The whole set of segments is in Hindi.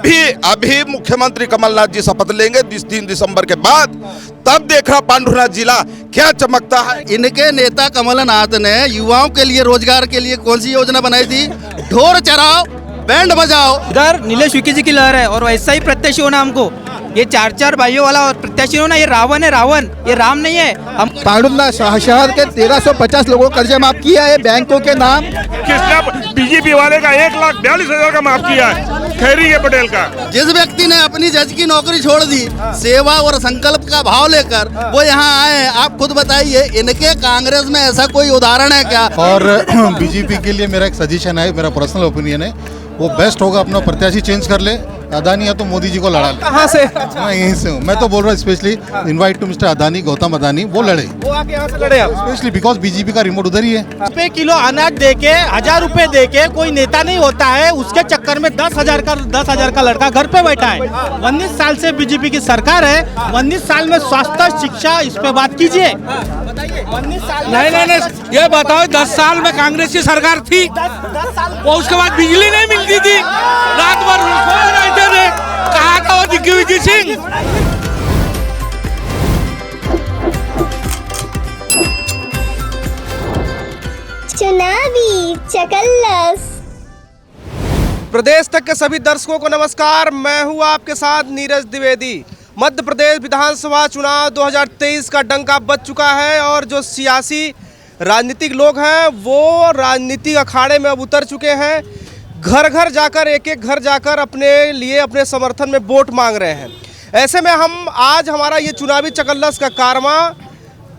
अभी मुख्यमंत्री कमलनाथ जी शपथ लेंगे 3 दिसंबर के बाद, तब देखना पांडुनाथ जिला क्या चमकता है। इनके नेता कमलनाथ ने युवाओं के लिए रोजगार के लिए कौन सी योजना बनाई थी? ढोल चराओ, बैंड बजाओ। इधर नीलेश विकी जी की लहर है और वैसा ही प्रत्याशी होना हमको। ये 4 भाइयों वाला और प्रत्याशी होना, ये रावण है, रावण, ये राम नहीं है। हम पांडुनाथ शहर के 1350 लोगों को कर्जे माफ किया है बैंकों के नाम। किसने बीजेपी वाले का 1,42,000 का माफ किया है, खैरी के पटेल का। जिस व्यक्ति ने अपनी जज की नौकरी छोड़ दी सेवा और संकल्प का भाव लेकर, वो यहाँ आए। आप खुद बताइए, इनके कांग्रेस में ऐसा कोई उदाहरण है क्या? और बीजेपी के लिए मेरा एक सजेशन है, मेरा पर्सनल ओपिनियन है, वो बेस्ट होगा अपना प्रत्याशी चेंज कर ले। अदानी है तो मोदी जी को लड़ा ले। कहाँ से? मैं यहीं से हूँ। मैं तो बोल रहा हूँ specially invite to mister Adani, Gautam Adani, वो लड़े वो आके यहाँ से लड़े आप। स्पेशली बिकॉज बीजेपी का रिमोट उधर ही है। रुपए किलो अनाज देके 1000 रुपए देके कोई नेता नहीं होता है। उसके चक्कर में 10,000 का लड़का घर पे बैठा है। 19 साल से बीजेपी की सरकार है। 19 साल में स्वास्थ्य, शिक्षा, इस पे बात कीजिए। 19 साल नहीं, ये बताओ 10 साल में कांग्रेस की सरकार थी, वो उसके बाद बिजली नहीं मिलती थी, रात भर रहते थे। कहाँ का वो दिग्विजय सिंह? चुनावी चकल्लस। प्रदेश तक के सभी दर्शकों को नमस्कार। मैं हूं आपके साथ नीरज द्विवेदी। मध्य प्रदेश विधानसभा चुनाव 2023 का डंका बज चुका है और जो सियासी राजनीतिक लोग हैं वो राजनीतिक अखाड़े में अब उतर चुके हैं। घर घर जाकर, एक एक घर जाकर अपने लिए, अपने समर्थन में वोट मांग रहे हैं। ऐसे में आज हमारा ये चुनावी चकल्लस का कारवां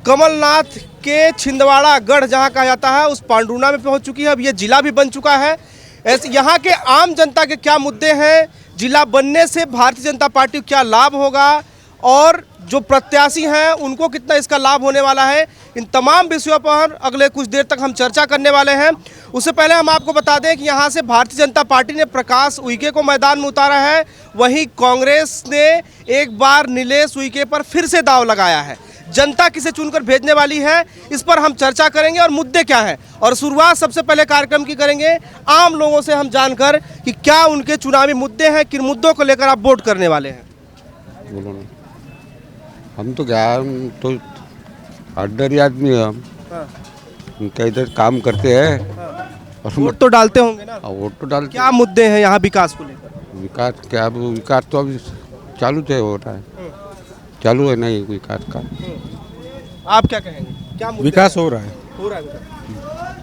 कमलनाथ के छिंदवाड़ा गढ़ जहाँ कहा जाता है उस पांडुना में पहुँच चुकी है। अब ये जिला भी बन चुका है। ऐसे यहाँ के आम जनता के क्या मुद्दे हैं, जिला बनने से भारतीय जनता पार्टी को क्या लाभ होगा और जो प्रत्याशी हैं उनको कितना इसका लाभ होने वाला है, इन तमाम विषयों पर अगले कुछ देर तक हम चर्चा करने वाले हैं। उससे पहले हम आपको बता दें कि यहाँ से भारतीय जनता पार्टी ने प्रकाश उइके को मैदान में उतारा है, वहीं कांग्रेस ने एक बार नीलेश उइके पर फिर से दांव लगाया है। जनता किसे चुनकर भेजने वाली है, इस पर हम चर्चा करेंगे और मुद्दे क्या हैं। और शुरुआत सबसे पहले कार्यक्रम की करेंगे आम लोगों से हम जानकर कि क्या उनके चुनावी मुद्दे हैं, किन मुद्दों को लेकर आप वोट करने वाले हैं। बोलो ना, हम तो क्या, हम तो ऑर्डनरी आदमी है। हम क्या इधर काम करते हैं और वोट तो डालते होंगे ना? वोट तो डालते। क्या मुद्दे हैं यहाँ विकास को लेकर? विकास तो अभी चालू थे, हो रहा है, चालू है नहीं विकास का। आप क्या कहेंगे, क्या मुद्दे विकास हो रहा है? हो रहा है।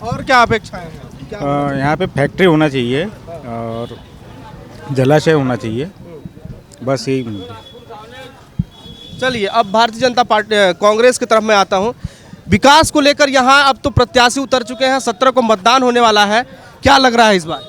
और क्या अपेक्षाएं हैं? यहाँ पे फैक्ट्री होना चाहिए और जलाशय होना चाहिए, बस यही मुद्दे। चलिए अब भारतीय जनता पार्टी कांग्रेस की तरफ मैं आता हूँ। विकास को लेकर यहाँ अब तो प्रत्याशी उतर चुके हैं, 17 को मतदान होने वाला है, क्या लग रहा है इस बार?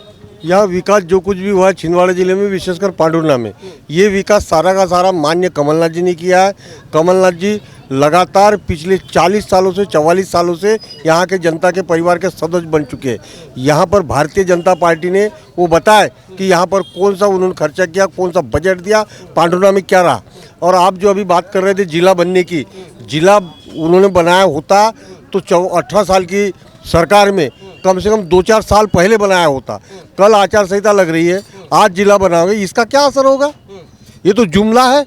यह विकास जो कुछ भी हुआ है छिंदवाड़ा जिले में, विशेषकर पांडुना में, ये विकास सारा का सारा माननीय कमलनाथ जी ने किया है। कमलनाथ जी लगातार पिछले 40 सालों से 44 सालों से यहाँ के जनता के परिवार के सदस्य बन चुके हैं। यहाँ पर भारतीय जनता पार्टी ने वो बताया कि यहाँ पर कौन सा उन्होंने खर्चा किया, कौन सा बजट दिया, पांडुना में क्या रहा। और आप जो अभी बात कर रहे थे जिला बनने की, जिला उन्होंने बनाया होता तो 18 साल की सरकार में कम से कम 2-4 साल पहले बनाया होता। कल आचार संहिता लग रही है, आज जिला बनाओगे, इसका क्या असर होगा? ये तो जुमला है।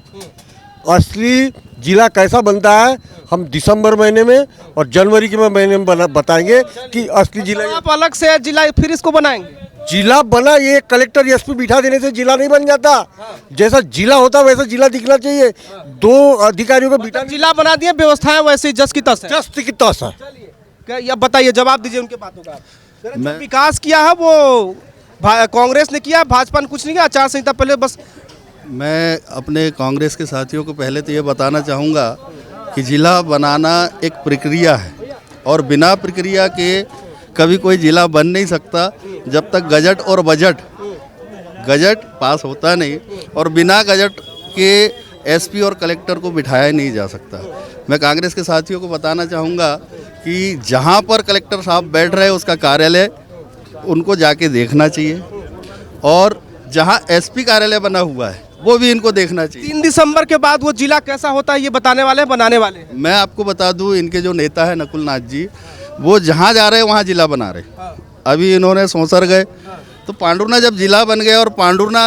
असली जिला कैसा बनता है हम दिसंबर महीने में और जनवरी के महीने में बताएंगे कि असली जिला। आप अलग से जिला फिर इसको बनाएंगे? जिला बना, ये कलेक्टर एसपी बिठा देने से जिला नहीं बन जाता। जैसा जिला होता वैसा जिला दिखना चाहिए। 2 अधिकारियों को बिठा, जिला बना दिए, व्यवस्थाएं वैसे ही जस की तस है। जस की तस है। क्या बताइए, जवाब दीजिए उनके बातों का। जो विकास किया है वो कांग्रेस ने किया, भाजपा ने कुछ नहीं किया। आचार संहिता पहले बस। मैं अपने कांग्रेस के साथियों को पहले तो ये बताना चाहूँगा कि जिला बनाना एक प्रक्रिया है और बिना प्रक्रिया के कभी कोई जिला बन नहीं सकता जब तक गजट पास होता नहीं और बिना गजट के एसपी और कलेक्टर को बिठाया नहीं जा सकता। मैं कांग्रेस के साथियों को बताना चाहूँगा कि जहाँ पर कलेक्टर साहब बैठ रहे हैं उसका कार्यालय उनको जाके देखना चाहिए और जहाँ एसपी कार्यालय बना हुआ है वो भी इनको देखना चाहिए। 3 दिसंबर के बाद वो जिला कैसा होता है ये बताने वाले, बनाने वाले हैं। मैं आपको बता दूं, इनके जो नेता है नकुल नाथ जी, वो जहाँ जा रहे हैं वहाँ जिला बना रहे। अभी इन्होंने सौंसर गए तो पांडुना जब जिला बन गया और पांडुना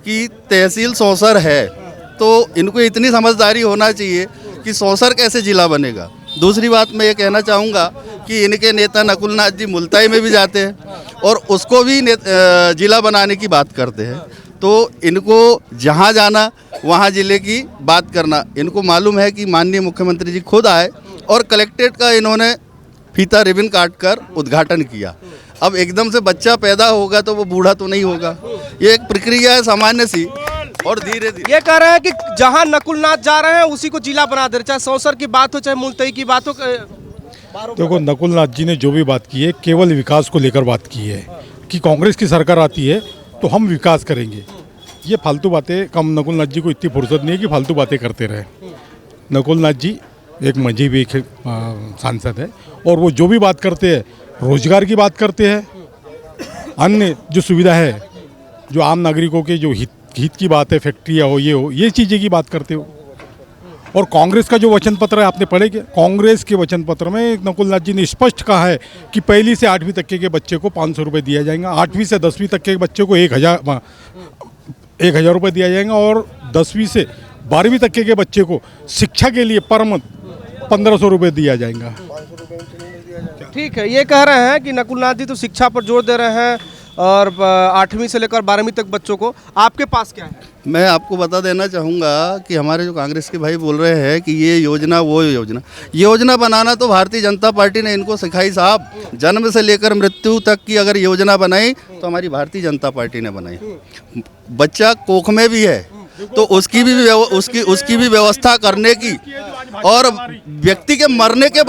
कि तहसील सौंसर है, तो इनको इतनी समझदारी होना चाहिए कि सौंसर कैसे जिला बनेगा। दूसरी बात मैं ये कहना चाहूँगा कि इनके नेता नकुल नाथ जी मुल्ताई में भी जाते हैं और उसको भी जिला बनाने की बात करते हैं। तो इनको जहाँ जाना वहाँ जिले की बात करना, इनको मालूम है कि माननीय मुख्यमंत्री जी खुद आए और कलेक्ट्रेट का इन्होंने फीता रिबन काट कर उद्घाटन किया। अब एकदम से बच्चा पैदा होगा तो वो बूढ़ा तो नहीं होगा, ये एक प्रक्रिया है सामान्य सी, और धीरे धीरे ये कह रहे हैं कि जहां नकुल नाथ जा रहे हैं उसी को जिला बना दे रहे, चाहे सौंसर की बात हो चाहे मुल्तई की बात हो। देखो, नकुल नाथ जी ने जो भी बात की है केवल विकास को लेकर बात की है कि कांग्रेस की सरकार आती है तो हम विकास करेंगे। ये फालतू बातें, कम नकुल नाथ जी को इतनी फुर्सत नहीं है कि फालतू बातें करते रहे। नकुल नाथ जी एक मजहबी एक सांसद है और वो जो भी बात करते हैं रोजगार की बात करते हैं, अन्य जो सुविधा है, जो आम नागरिकों के जो हित की बात है, फैक्ट्रियाँ हो ये चीज़ें की बात करते हो। और कांग्रेस का जो वचन पत्र है आपने पढ़े क्या? कांग्रेस के वचन पत्र में नकुल नाथ जी ने स्पष्ट कहा है कि पहली से 8वीं तक के बच्चे को 500 रुपये दिया जाएगा, 8वीं से 10वीं तक के बच्चे को 1,000 रुपये दिया जाएगा और 10वीं से 12वीं तक के बच्चे को शिक्षा के लिए पर मंथ 1,500 रुपये दिया जाएगा। ठीक है, ये कह रहे हैं कि नकुल नाथ जी तो शिक्षा पर जोर दे रहे हैं और 8वीं से लेकर 12वीं तक बच्चों को। आपके पास क्या है? मैं आपको बता देना चाहूँगा कि हमारे जो कांग्रेस के भाई बोल रहे हैं कि ये योजना वो योजना बनाना तो भारतीय जनता पार्टी ने इनको सिखाई साहब। जन्म से लेकर मृत्यु तक की अगर योजना बनाई तो हमारी भारतीय जनता पार्टी ने बनाई। बच्चा कोख में भी है तो उसकी भी व्यवस्था करने की, और व्यक्ति के मरने के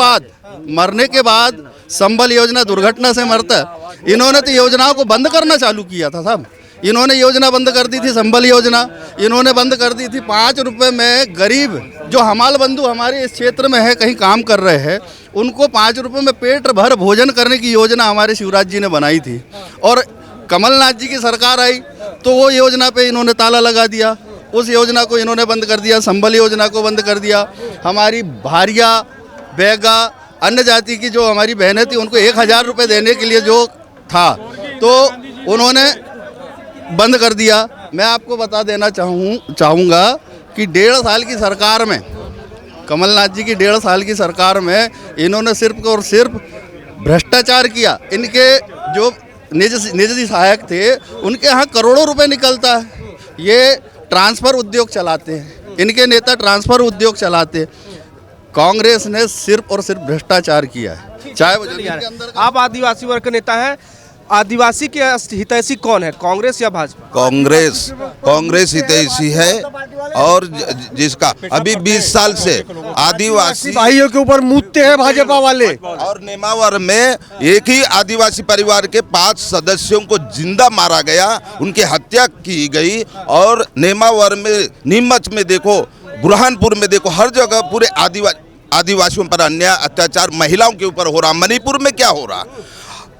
बाद संबल योजना, दुर्घटना से मरता, इन्होंने तो योजनाओं को बंद करना चालू किया था साहब। इन्होंने योजना बंद कर दी थी, संबल योजना इन्होंने बंद कर दी थी। 5 रुपए में गरीब जो हमाल बंधु हमारे इस क्षेत्र में है, कहीं काम कर रहे हैं, उनको 5 रुपए में पेट भर भोजन करने की योजना हमारे शिवराज जी ने बनाई थी। और कमलनाथ जी की सरकार आई तो वो योजना पे इन्होंने ताला लगा दिया, उस योजना को इन्होंने बंद कर दिया, संबल योजना को बंद कर दिया। हमारी भारिया, बैगा, अन्य जाति की जो हमारी बहनें थी उनको 1,000 रुपये देने के लिए जो था तो उन्होंने बंद कर दिया। मैं आपको बता देना चाहूँगा कि 1.5 साल की सरकार में, कमलनाथ जी की 1.5 साल की सरकार में इन्होंने सिर्फ और सिर्फ भ्रष्टाचार किया। इनके जो निजी सहायक थे उनके यहाँ करोड़ों रुपए निकलता है। ये ट्रांसफ़र उद्योग चलाते हैं, इनके नेता ट्रांसफ़र उद्योग चलाते हैं। कांग्रेस ने सिर्फ और सिर्फ भ्रष्टाचार किया है। चाहे वो जमीन के अंदर, आप आदिवासी वर्ग का नेता है, आदिवासी के हितैषी कौन है, कांग्रेस या भाजपा? कांग्रेस हितैषी है और जिसका अभी 20 साल से आदिवासी भाइयों के ऊपर मुद्दे हैं भाजपा वाले। और नेमावर में एक ही आदिवासी परिवार के 5 सदस्यों को जिंदा मारा गया, उनकी हत्या की गई। और नेमावर में, नीमच में देखो, बुरहानपुर में देखो, हर जगह पूरे आदिवासियों पर अन्याय, अत्याचार महिलाओं के ऊपर हो रहा। मणिपुर में क्या हो रहा?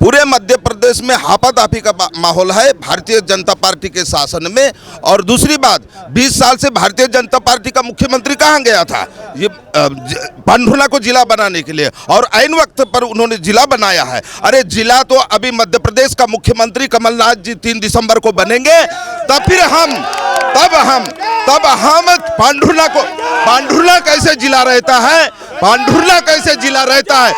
पूरे मध्य प्रदेश में हापातापी का माहौल है भारतीय जनता पार्टी के शासन में। और दूसरी बात, 20 साल से भारतीय जनता पार्टी का मुख्यमंत्री कहाँ गया था ये पांडुर्ना को जिला बनाने के लिए, और ऐन वक्त पर उन्होंने जिला बनाया है। अरे जिला तो अभी मध्य प्रदेश का मुख्यमंत्री कमलनाथ जी 3 दिसंबर को बनेंगे, तब हम पांडुर्ना कैसे जिला रहता है, पांडुर्ना कैसे जिला रहता है?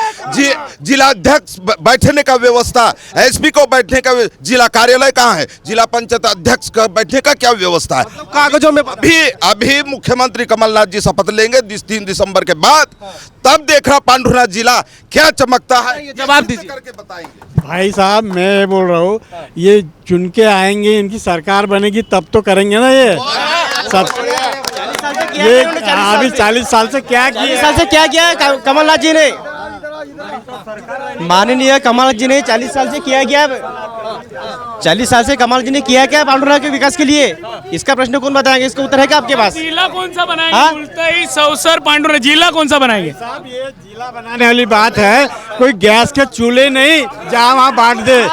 जिलाध्यक्ष बैठने का व्यवस्था, एसपी को बैठने का, जिला कार्यालय कहाँ है? जिला पंचायत अध्यक्ष का बैठने का क्या व्यवस्था है? कागजों में अभी मुख्यमंत्री कमलनाथ जी शपथ लेंगे 3 दिसंबर के बाद, तब देख रहा पांडुर्ना जिला क्या चमकता है। जवाब दीजिए करके बताएंगे। भाई साहब, मैं ये बोल रहा हूँ, ये चुन के आएंगे, इनकी सरकार बनेगी तब तो करेंगे ना। ये अभी 40 साल से क्या किया कमलनाथ जी ने? माननीय कमलनाथ जी ने 40 साल से किया क्या? 40 साल से कमल जी ने किया क्या पांडुर्ना के विकास के लिए? इसका प्रश्न कौन बताएंगे? इसका उत्तर है क्या आपके पास? जिला कौन सा बनाएंगे? मुल्ताई, सौंसर, पांडुर्ना जिला कौन सा बनाएंगे? साहब, ये जिला बनाने वाली बात है, कोई गैस के चूल्हे नहीं जहाँ वहाँ बांट दे।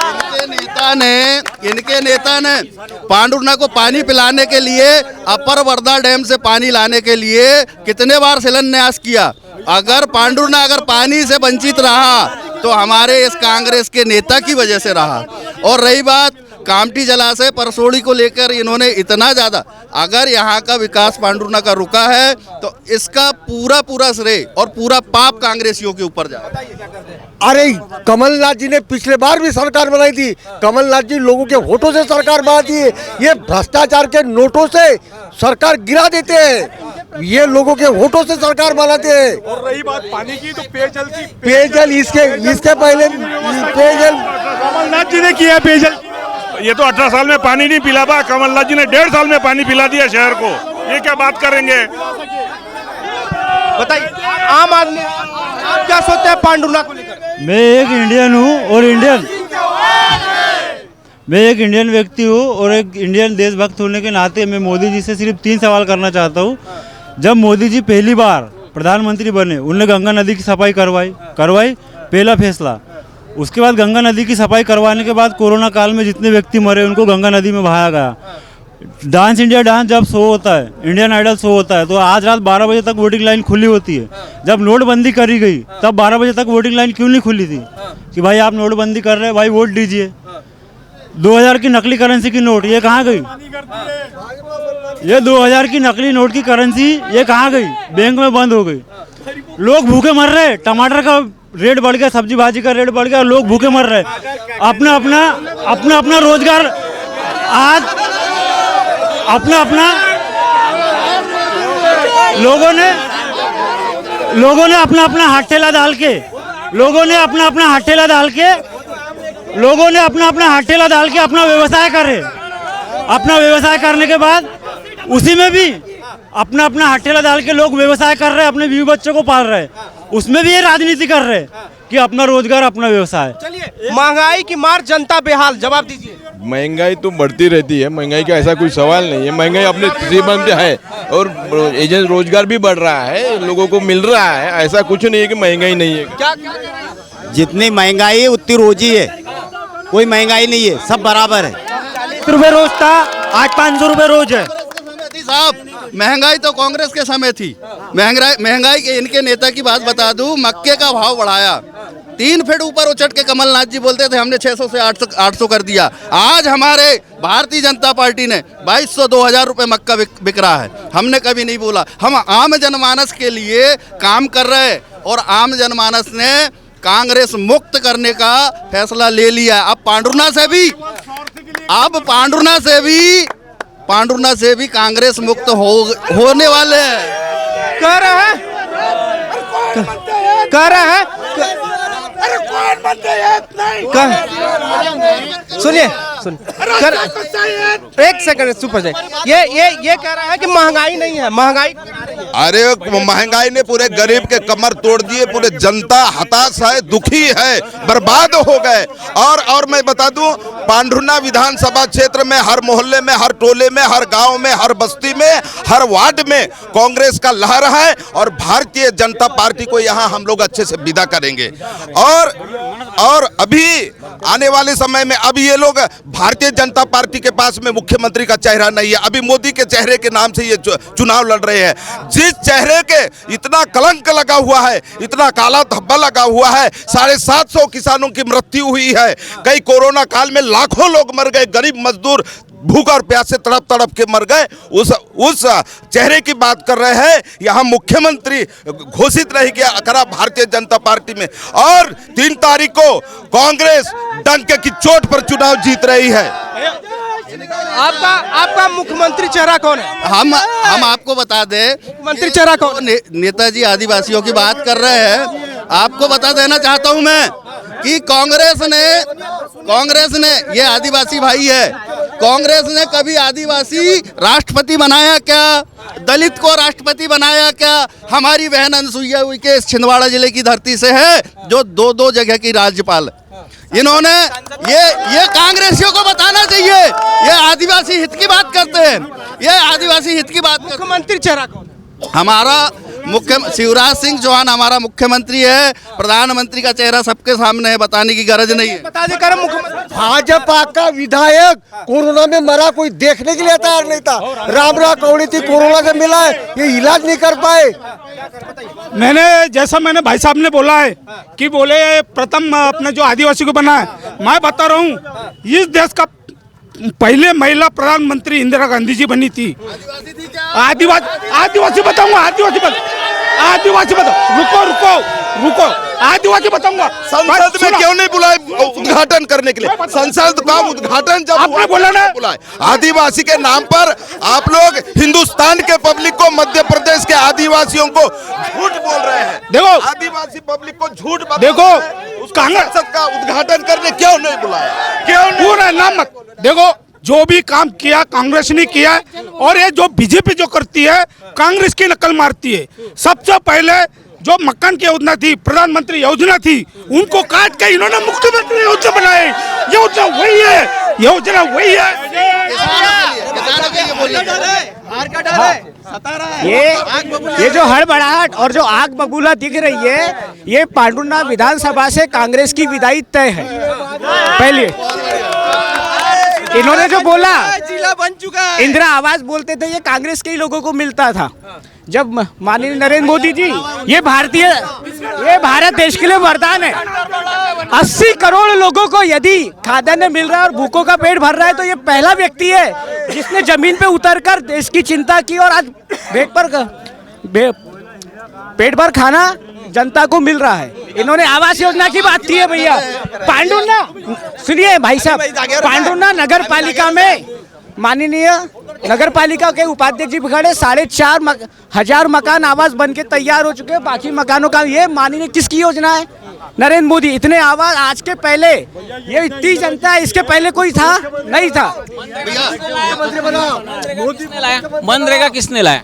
इनके नेता ने पांडुर्ना को पानी पिलाने के लिए, अपर वर्धा डैम से पानी लाने के लिए कितने बार शिलान्यास किया। अगर पांडुर्ना पानी से वंचित रहा तो हमारे इस कांग्रेस के नेता की वजह से रहा। और रही बात कामठी जलाशय परसोड़ी को लेकर इन्होंने इतना ज़्यादा, अगर यहाँ का विकास पांडुर्ना का रुका है तो इसका पूरा श्रेय और पूरा पाप कांग्रेसियों के ऊपर जाए। अरे कमलनाथ जी ने पिछले बार भी सरकार बनाई थी, कमलनाथ जी लोगों के वोटों से सरकार बनाती है, ये भ्रष्टाचार के नोटों से सरकार गिरा देते हैं, ये लोगों के वोटों से सरकार बनाते हैं। और रही बात पानी की, तो पेयजल इसके पहले पेयजल कमलनाथ जी ने किया पेयजल। ये तो 18 साल में पानी नहीं पिला था, कमलनाथ जी ने 1.5 साल में पानी पिला दिया शहर को। ये क्या बात करेंगे? बताइए, आम आदमी आप क्या सोचते हैं पांडुर्ना को लेकर? मैं एक इंडियन हूँ और मैं एक इंडियन व्यक्ति हूँ और एक इंडियन देशभक्त होने के नाते मैं मोदी जी से सिर्फ 3 सवाल करना चाहता हूँ। जब मोदी जी पहली बार प्रधानमंत्री बने, उनने गंगा नदी की सफाई करवाई, पहला फैसला। उसके बाद गंगा नदी की सफाई करवाने के बाद कोरोना काल में जितने व्यक्ति मरे उनको गंगा नदी में बहाया गया। डांस इंडिया डांस जब शो होता है, इंडियन आइडल शो होता है, तो आज रात 12 बजे तक वोटिंग लाइन खुली होती है। जब नोटबंदी करी गई तब 12 बजे तक वोटिंग लाइन क्यों नहीं खुली थी कि भाई आप नोटबंदी कर रहे हैं, भाई वोट दीजिए। 2000 की नकली करेंसी की नोट ये कहाँ गई? ये 2000 की नकली नोट की करेंसी ये कहाँ गई? बैंक में बंद हो गई। लोग भूखे मर रहे, टमाटर का रेट बढ़ गया, सब्जी भाजी का रेट बढ़ गया, लोग भूखे मर रहे। अपना रोजगार आज अपना लोगों ने अपना हाथ ठेला डाल के अपना व्यवसाय करे। अपना व्यवसाय करने के बाद उसी में भी अपना हाथ ठेला डाल के लोग व्यवसाय कर रहे हैं, अपने बीवी बच्चों को पाल रहे हैं। उसमें भी ये राजनीति कर रहे हैं कि अपना रोजगार अपना व्यवसाय। चलिए, महंगाई की मार, जनता बेहाल, जवाब दीजिए। महंगाई तो बढ़ती रहती है, महंगाई का ऐसा कोई सवाल नहीं है। महंगाई अपने सीमा में है और एजेंट रोजगार भी बढ़ रहा है, लोगों को मिल रहा है, ऐसा कुछ नहीं है कि महंगाई नहीं है। क्या जितनी महंगाई है उतनी रोजी है, कोई महंगाई नहीं है, सब बराबर है। 40 रुपये रोज था, आज 500 रुपये रोज है। साहब, महंगाई तो कांग्रेस के समय थी। महंगाई के इनके नेता की बात बता दूं, मक्के का भाव बढ़ाया 3 फीट ऊपर उचट के कमलनाथ जी बोलते थे हमने 600 से 800 कर दिया। आज हमारे भारतीय जनता पार्टी ने 2200-2000 रुपये मक्का बिक रहा है। हमने कभी नहीं बोला, हम आम जनमानस के लिए काम कर रहे हैं और आम जनमानस ने कांग्रेस मुक्त करने का फैसला ले लिया। अब पांडुर्ना से भी कांग्रेस मुक्त होने वाले हैं। कह रहे हैं सुनिए, एक सेकंड चुप हो जाए। ये कह रहा है कि महंगाई नहीं है, महंगाई। अरे महंगाई ने पूरे गरीब के कमर तोड़ दिए, पूरे जनता हताश है, दुखी है, बर्बाद हो गए। और मैं बता दूं, पांडुर्ना विधानसभा क्षेत्र में हर मोहल्ले में, हर टोले में, हर गांव में, हर बस्ती में, हर वार्ड में कांग्रेस का लहर है और भारतीय जनता पार्टी को यहाँ हम लोग अच्छे से विदा करेंगे। और अभी आने वाले समय में अभी ये लोग भारतीय जनता पार्टी के पास में मुख्यमंत्री का चेहरा नहीं है, अभी मोदी के चेहरे के नाम से ये चुनाव लड़ रहे हैं। जिस चेहरे के इतना कलंक लगा हुआ है, इतना काला धब्बा लगा हुआ है, 750 किसानों की मृत्यु हुई है, कई कोरोना काल में लाखों लोग मर गए, गरीब मजदूर भूख और प्यास से तड़प के मर गए, उस चेहरे की बात कर रहे हैं। यहाँ मुख्यमंत्री घोषित नहीं किया करा भारतीय जनता पार्टी में, और 3 तारीख को कांग्रेस डंके की चोट पर चुनाव जीत रही है। आपका मुख्यमंत्री चेहरा कौन है? हम आपको बता दें, मुख्यमंत्री चेहरा कौन? नेताजी आदिवासियों की बात कर रहे हैं। आपको बता देना चाहता हूं मैं कि कांग्रेस ने ये आदिवासी भाई है, कांग्रेस ने कभी आदिवासी राष्ट्रपति बनाया क्या? दलित को राष्ट्रपति बनाया क्या? हमारी बहन अनसुईया उइके इस छिंदवाड़ा जिले की धरती से है, जो 2 जगह की राज्यपाल है। इन्होंने ये कांग्रेसियों को बताना चाहिए, ये आदिवासी हित की बात करते हैं, ये आदिवासी हित की बात। मुख्यमंत्री चेहरा कौन? हमारा शिवराज सिंह चौहान हमारा मुख्यमंत्री है। प्रधानमंत्री का चेहरा सबके सामने है, बताने की गरज नहीं है। बता दे कर मुख्यमंत्री। भाजपा का विधायक कोरोना में मरा, कोई देखने के लिए तैयार नहीं था। रामरा कौड़ी थी, कोरोना से मिला है, ये इलाज नहीं कर पाए। मैंने भाई साहब ने बोला है कि बोले प्रथम अपने जो आदिवासी को बना है, मैं बता रहा हूँ इस देश का पहले महिला प्रधानमंत्री इंदिरा गांधी जी बनी थी। आदिवासी बताऊंगा, आदिवासी बताओ, रुको, आदिवासी बताऊंगा। संसद में क्यों नहीं बुलाए उद्घाटन करने के लिए? संसद का उद्घाटन जब आपने बोला ना, बुलाए। आदिवासी के नाम पर आप लोग हिंदुस्तान के पब्लिक को, मध्य प्रदेश के आदिवासियों को झूठ बोल रहे हैं। देखो, आदिवासी पब्लिक को झूठ देखो, संसद का उद्घाटन करने क्यों नहीं बुलाया? क्यों नहीं? पूरा नाम मत देखो, जो भी काम किया कांग्रेस ने किया है, और ये जो बीजेपी जो करती है कांग्रेस की नकल मारती है। सबसे पहले जो मकान की योजना थी, प्रधानमंत्री योजना थी, उनको काट के इन्होंने मुख्यमंत्री योजना बनाई। योजना वही है, योजना वही है। ये जो हड़बड़ाहट और जो आग बबूला दिख रही है, ये पांडुनाथ विधानसभा से कांग्रेस की विदाई तय है। पहले इन्होंने जो बोला जिला बन चुका है। इंदिरा आवास बोलते थे, ये कांग्रेस के ही लोगों को मिलता था। जब माननीय नरेंद्र मोदी जी, ये भारत देश के लिए वरदान है। 80 करोड़ लोगों को यदि खाद्यान्न मिल रहा है और भूखों का पेट भर रहा है, तो ये पहला व्यक्ति है जिसने जमीन पे उतरकर देश की चिंता की, और आज पेट भर खाना जनता को मिल रहा है। इन्होंने आवास योजना की बात की है भैया। पांडुना, सुनिए भाई साहब, पांडुना नगर पालिका में माननीय नगर पालिका के उपाध्यक्ष जी खड़े, 4,500 मकान आवास बन के तैयार हो चुके हैं। बाकी मकानों का ये माननीय किसकी योजना है? नरेंद्र मोदी। इतने आवास आज के पहले, ये इतनी जनता है, इसके पहले कोई था नहीं था। मनरेगा किसने लाया?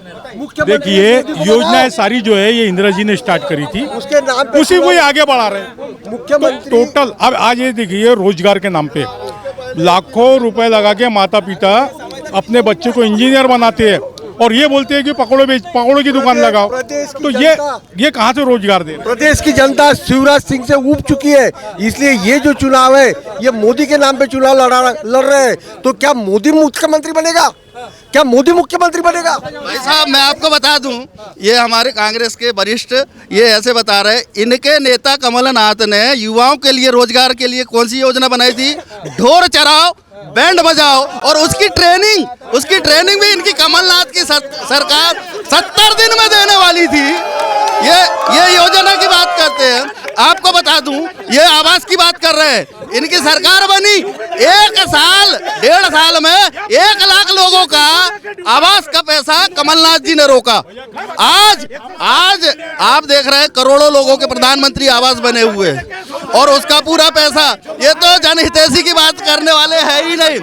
देखिए, योजनाएं सारी जो है ये इंदिरा जी ने स्टार्ट करी थी, उसके नाम पे उसी को ही आगे बढ़ा रहे हैं मुख्यमंत्री। टोटल अब आज ये देखिए, रोजगार के नाम पे लाखों रुपए लगा के माता पिता अपने बच्चे को इंजीनियर बनाते हैं, और ये बोलते हैं कि पकौड़ों की दुकान लगाओ। तो ये कहाँ से रोजगार दे? प्रदेश की जनता शिवराज सिंह से ऊब चुकी है, इसलिए ये जो चुनाव है ये मोदी के नाम पे चुनाव लड़ रहे हैं। तो क्या मोदी मुख्यमंत्री बनेगा? क्या मोदी मुख्यमंत्री बनेगा? भाई साहब, मैं आपको बता दूं, ये हमारे कांग्रेस के वरिष्ठ ये ऐसे बता रहे, इनके नेता कमलनाथ ने युवाओं के लिए रोजगार के लिए कौन सी योजना बनाई थी? ढोर चराओ, बैंड बजाओ, और उसकी ट्रेनिंग भी इनकी कमलनाथ की सरकार 70 दिन में देने वाली थी। ये योजना की बात करते हैं। आपको बता दूं, ये आवास की बात कर रहे हैं। इनकी सरकार बनी 1.5 साल में 1 लाख लोगों का आवास का पैसा कमलनाथ जी ने रोका। आज आप देख रहे हैं करोड़ों लोगों के प्रधानमंत्री आवास बने हुए हैं, और उसका पूरा पैसा, ये तो जनहितैषी की बात करने वाले है ही नहीं।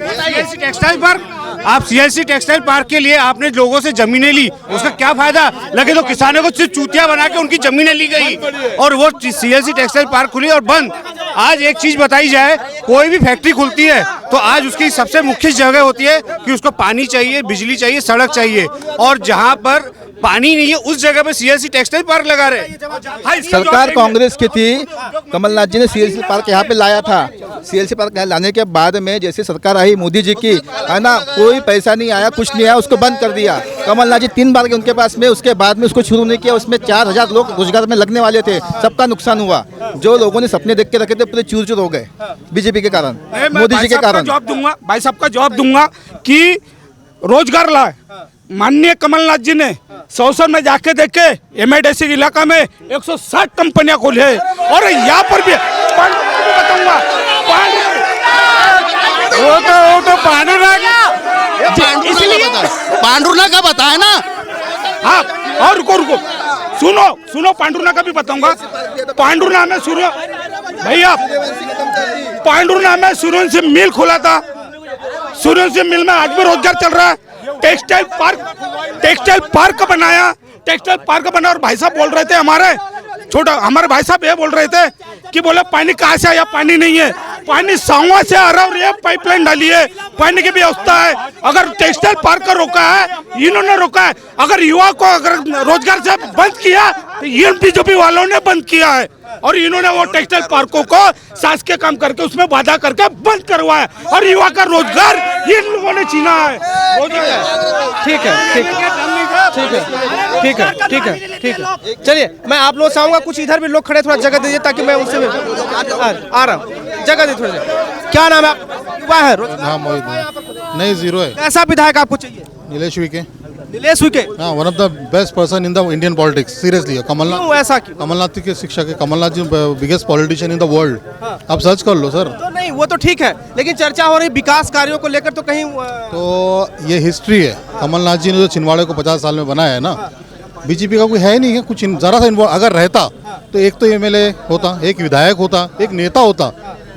सीएलसी टेक्सटाइल पार्क, आप सीएलसी टेक्सटाइल पार्क के लिए आपने लोगों से जमीनें ली, उसका क्या फायदा? लगे तो किसानों को सिर्फ चूतिया बना के उनकी जमीनें ली गई, और वो सीएलसी टेक्सटाइल पार्क खुली और बंद। आज एक चीज बताई जाए, कोई भी फैक्ट्री खुलती है तो आज उसकी सबसे मुख्य जगह होती है कि उसको पानी चाहिए, बिजली चाहिए, सड़क चाहिए, और जहाँ पर पानी नहीं है उस जगह पे सीएलसी टेक्सटाइल पार्क लगा रहे। सरकार कांग्रेस की थी, कमलनाथ जी ने सीएलसी पार्क यहाँ पे लाया था। सीएलसी पार्क लाने के बाद में जैसे सरकार आई मोदी जी की, है ना, कोई पैसा नहीं आया, कुछ नहीं आया, उसको बंद कर दिया। कमलनाथ जी 3 बार के उनके पास में, उसके बाद में उसको शुरू नहीं किया। उसमें 4000 लोग रोजगार में लगने वाले थे, सबका नुकसान हुआ। जो लोगों ने सपने देख के रखे थे पूरे चूर चूर हो गए बीजेपी के कारण, मोदी जी के कारण। जवाब दूंगा भाई साहब का, जवाब दूंगा कि रोजगार लाए माननीय कमलनाथ जी ने। सौसर में जाके देखे, एमआईडीसी इलाका में 160 कंपनियां खोली है, और यहाँ पर भी बताऊंगा, वो तो पांडुरना का बताए ना। हाँ, और रुको, सुनो पांडुरना का भी बताऊंगा। पांडुरना में भैया, पांडुरना में सूर्यवंशी मिल खोला था। सूर्यवंशी मिल में आज भी रोजगार चल रहा है। टेक्सटाइल पार्क बनाया, और भाई साहब बोल रहे थे, हमारे भाई साहब ये बोल रहे थे कि बोले पानी कहाँ से आया? पानी नहीं है, पानी सांवा से आ रहा, और ये पाइपलाइन डाली है, पानी की व्यवस्था है। अगर टेक्सटाइल पार्क को रोका है, इन्होंने रोका है। अगर युवा को अगर रोजगार से बंद किया तो ये बीजेपी वालों ने बंद किया है, और इन्होंने वो टेक्सटाइल पार्कों को शासकीय काम करके उसमें बाधा करके बंद करवाया, और युवा का रोजगार इन लोगों ने छीना है। ठीक है। ठीक है ठीक है ठीक है ठीक है, चलिए मैं आप लोग से आऊँगा, कुछ इधर भी लोग खड़े, थोड़ा जगह दीजिए ताकि मैं उनसे आ रहा हूँ, जगह दीजिए थोड़ा सा। क्या नाम है आपका? युवा है हाँ मोहित नहीं जीरो है। कैसा विधायक आपको चाहिए? नीलेश विके नीलेश विके, हाँ one of the best person in the Indian politics seriously. क्यों ऐसा क्यों? कमलनाथ के शिक्षक है, Kamalnath ji biggest politician in the world. आप सर्च कर लो सर। तो नहीं वो तो ठीक है, लेकिन चर्चा हो रही विकास कार्यों को लेकर, तो कहीं तो ये हिस्ट्री है। कमलनाथ जी ने जो छिंदवाड़े को 50 साल में बनाया है ना, बीजेपी का कोई है नहीं है कुछ, जरा सा अगर रहता तो एक तो एमएलए होता, एक विधायक होता, एक नेता होता।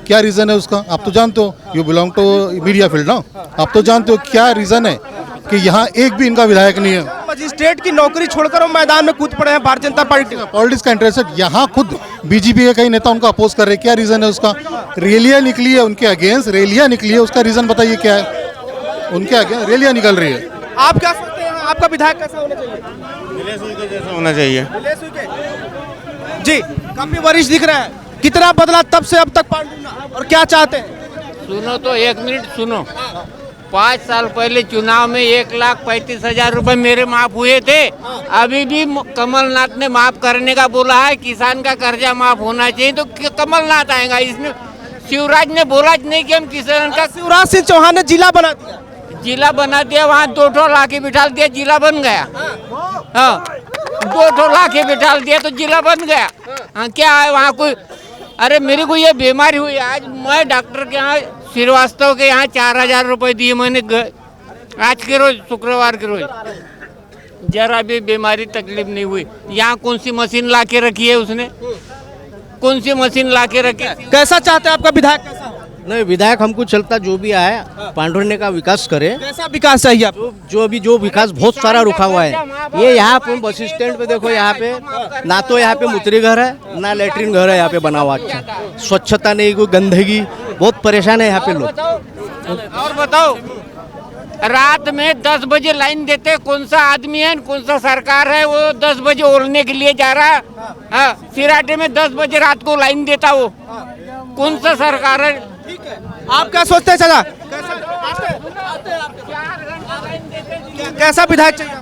क्या रीजन है उसका? आप तो जानते हो, you belong to media field ना, आप तो जानते हो क्या रीजन है कि यहाँ एक भी इनका विधायक नहीं है। मजिस्ट्रेट की नौकरी छोड़कर वो मैदान में कूद पड़े हैं भारतीय जनता पार्टी। पॉलिटिक्स का इंटरेस्ट है, यहाँ खुद बीजेपी के कई नेता उनको अपोज कर रहे हैं। क्या रीजन है उसका? रैलियां निकली है उनके अगेंस्ट, रैलियां निकली है, उसका रीजन बताइए क्या है? उनके अगेंस्ट रैलियां निकल रही है। आप क्या सोचते हैं, आपका विधायक कैसा होना चाहिए? जैसा होना चाहिए। जी काफी वरिष्ठ दिख रहा है, कितना बदला तब से अब तक पांडुना, और क्या चाहते हैं? सुनो तो 1 मिनट सुनो। 5 साल पहले चुनाव में 1,35,000 रुपए मेरे माफ हुए थे। अभी भी कमलनाथ ने माफ करने का बोला है, किसान का कर्जा माफ होना चाहिए, तो कमलनाथ आएगा। इसमें शिवराज ने बोला नहीं कि हम किसान का, शिवराज सिंह चौहान ने जिला बना दिया, जिला बना दिया, वहाँ 2 लाके बिठा दिया, जिला बन गया। हाँ 2 लाके बिठा दिया तो जिला बन गया। हाँ क्या है वहाँ कोई? अरे मेरे को ये बीमारी हुई, आज मैं डॉक्टर के यहाँ श्रीवास्तव के यहाँ 4,000 रुपए दिए मैंने, आज के रोज शुक्रवार के रोज, जरा भी बीमारी तकलीफ नहीं हुई। यहाँ कौन सी मशीन ला के रखी है उसने? कौन सी मशीन ला के रखी? कैसा चाहते हैं आपका विधायक कैसा हो? नहीं विधायक हमको चलता जो भी आए पांडुरने का विकास करे। कैसा विकास चाहिए आपको? जो विकास बहुत सारा रुका हुआ है। ये यहाँ पे बस स्टैंड पे देखो, यहाँ पे ना तो यहाँ पे मूत्री घर है ना लेटरिन घर है यहाँ पे बना हुआ। अच्छा स्वच्छता नहीं, कोई गंदगी, बहुत परेशान है यहाँ पे लोग। और बताओ, रात में 10 बजे लाइन देते, कौन सा आदमी है, कौन सा सरकार है वो 10 बजे ओढ़ने के लिए जा रहा है? हाँ सिराटे में 10 बजे रात को लाइन देता, वो कौन सा सरकार है? आप क्या सोचते हैं चाचा? कैसा विधायक चाहिए?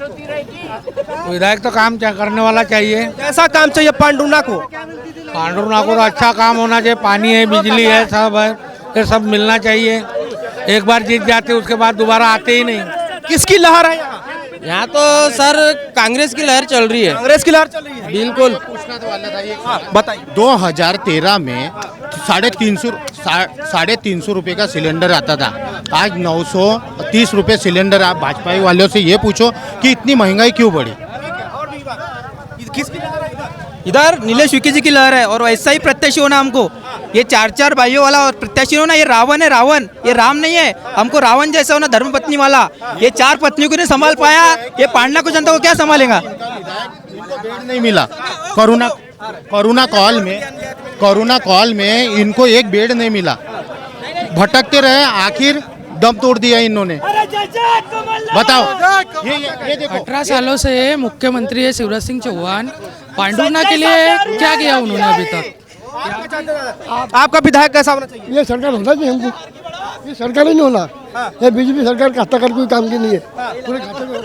विधायक तो काम क्या करने वाला चाहिए। कैसा काम चाहिए पांडुना को? पांडुरना को तो अच्छा काम होना चाहिए, पानी है, बिजली है, सब है, ये सब मिलना चाहिए। एक बार जीत जाते उसके बाद दोबारा आते ही नहीं। किसकी लहर है यहाँ? यहाँ तो सर कांग्रेस की लहर चल रही है। कांग्रेस की लहर चल रही है, बिल्कुल। बताइए। 2013 में 350 रुपए का सिलेंडर आता था, आज 930 रुपए सिलेंडर। आप भाजपा वालों से ये पूछो कि इतनी महंगाई क्यों बढ़ी? इधर नीलेश विके जी की लहर है, और वैसा ही प्रत्याशी होना हमको। ये 4 भाइयों वाला और प्रत्याशी होना, ये रावण है, रावण, ये राम नहीं है। हमको रावण जैसा होना, धर्मपत्नी वाला। ये 4 पत्नियों को नहीं संभाल पाया, ये पांडना को जनता को क्या संभालेगा? बेड नहीं मिला। कोरोना कॉल में इनको एक बेड नहीं मिला, भटकते रहे, आखिर दम तोड़ दिया इन्होंने। बताओ, ये देखो 18 सालों से मुख्यमंत्री है शिवराज सिंह चौहान, पांडुरना के लिए क्या किया उन्होंने अभी तक? आपका विधायक कैसा होना चाहिए? ये सरकार होना चाहिए हमको, ये सरकार ही नहीं होना, ये बीजेपी सरकार खाता कर कोई काम की नहीं है।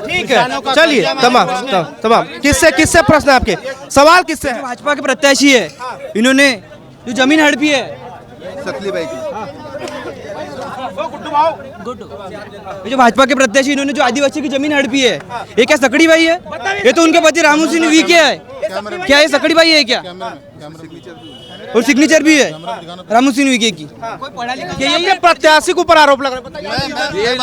ठीक है चलिए, तमाम। किससे प्रश्न है आपके? सवाल किससे है? भाजपा के प्रत्याशी है, इन्होंने जो जमीन हड़पी है सकली भाई की। ये जो भाजपा के प्रत्याशी, इन्होंने जो आदिवासी की जमीन हड़पी है, ये क्या सकड़ी भाई है? ये तो उनके पति रामू सिंह विके है। क्या ये सकड़ी भाई है क्या? और सिग्नेचर भी है रामू सिंह विके की। ये प्रत्याशी के ऊपर आरोप लग रहा है। ये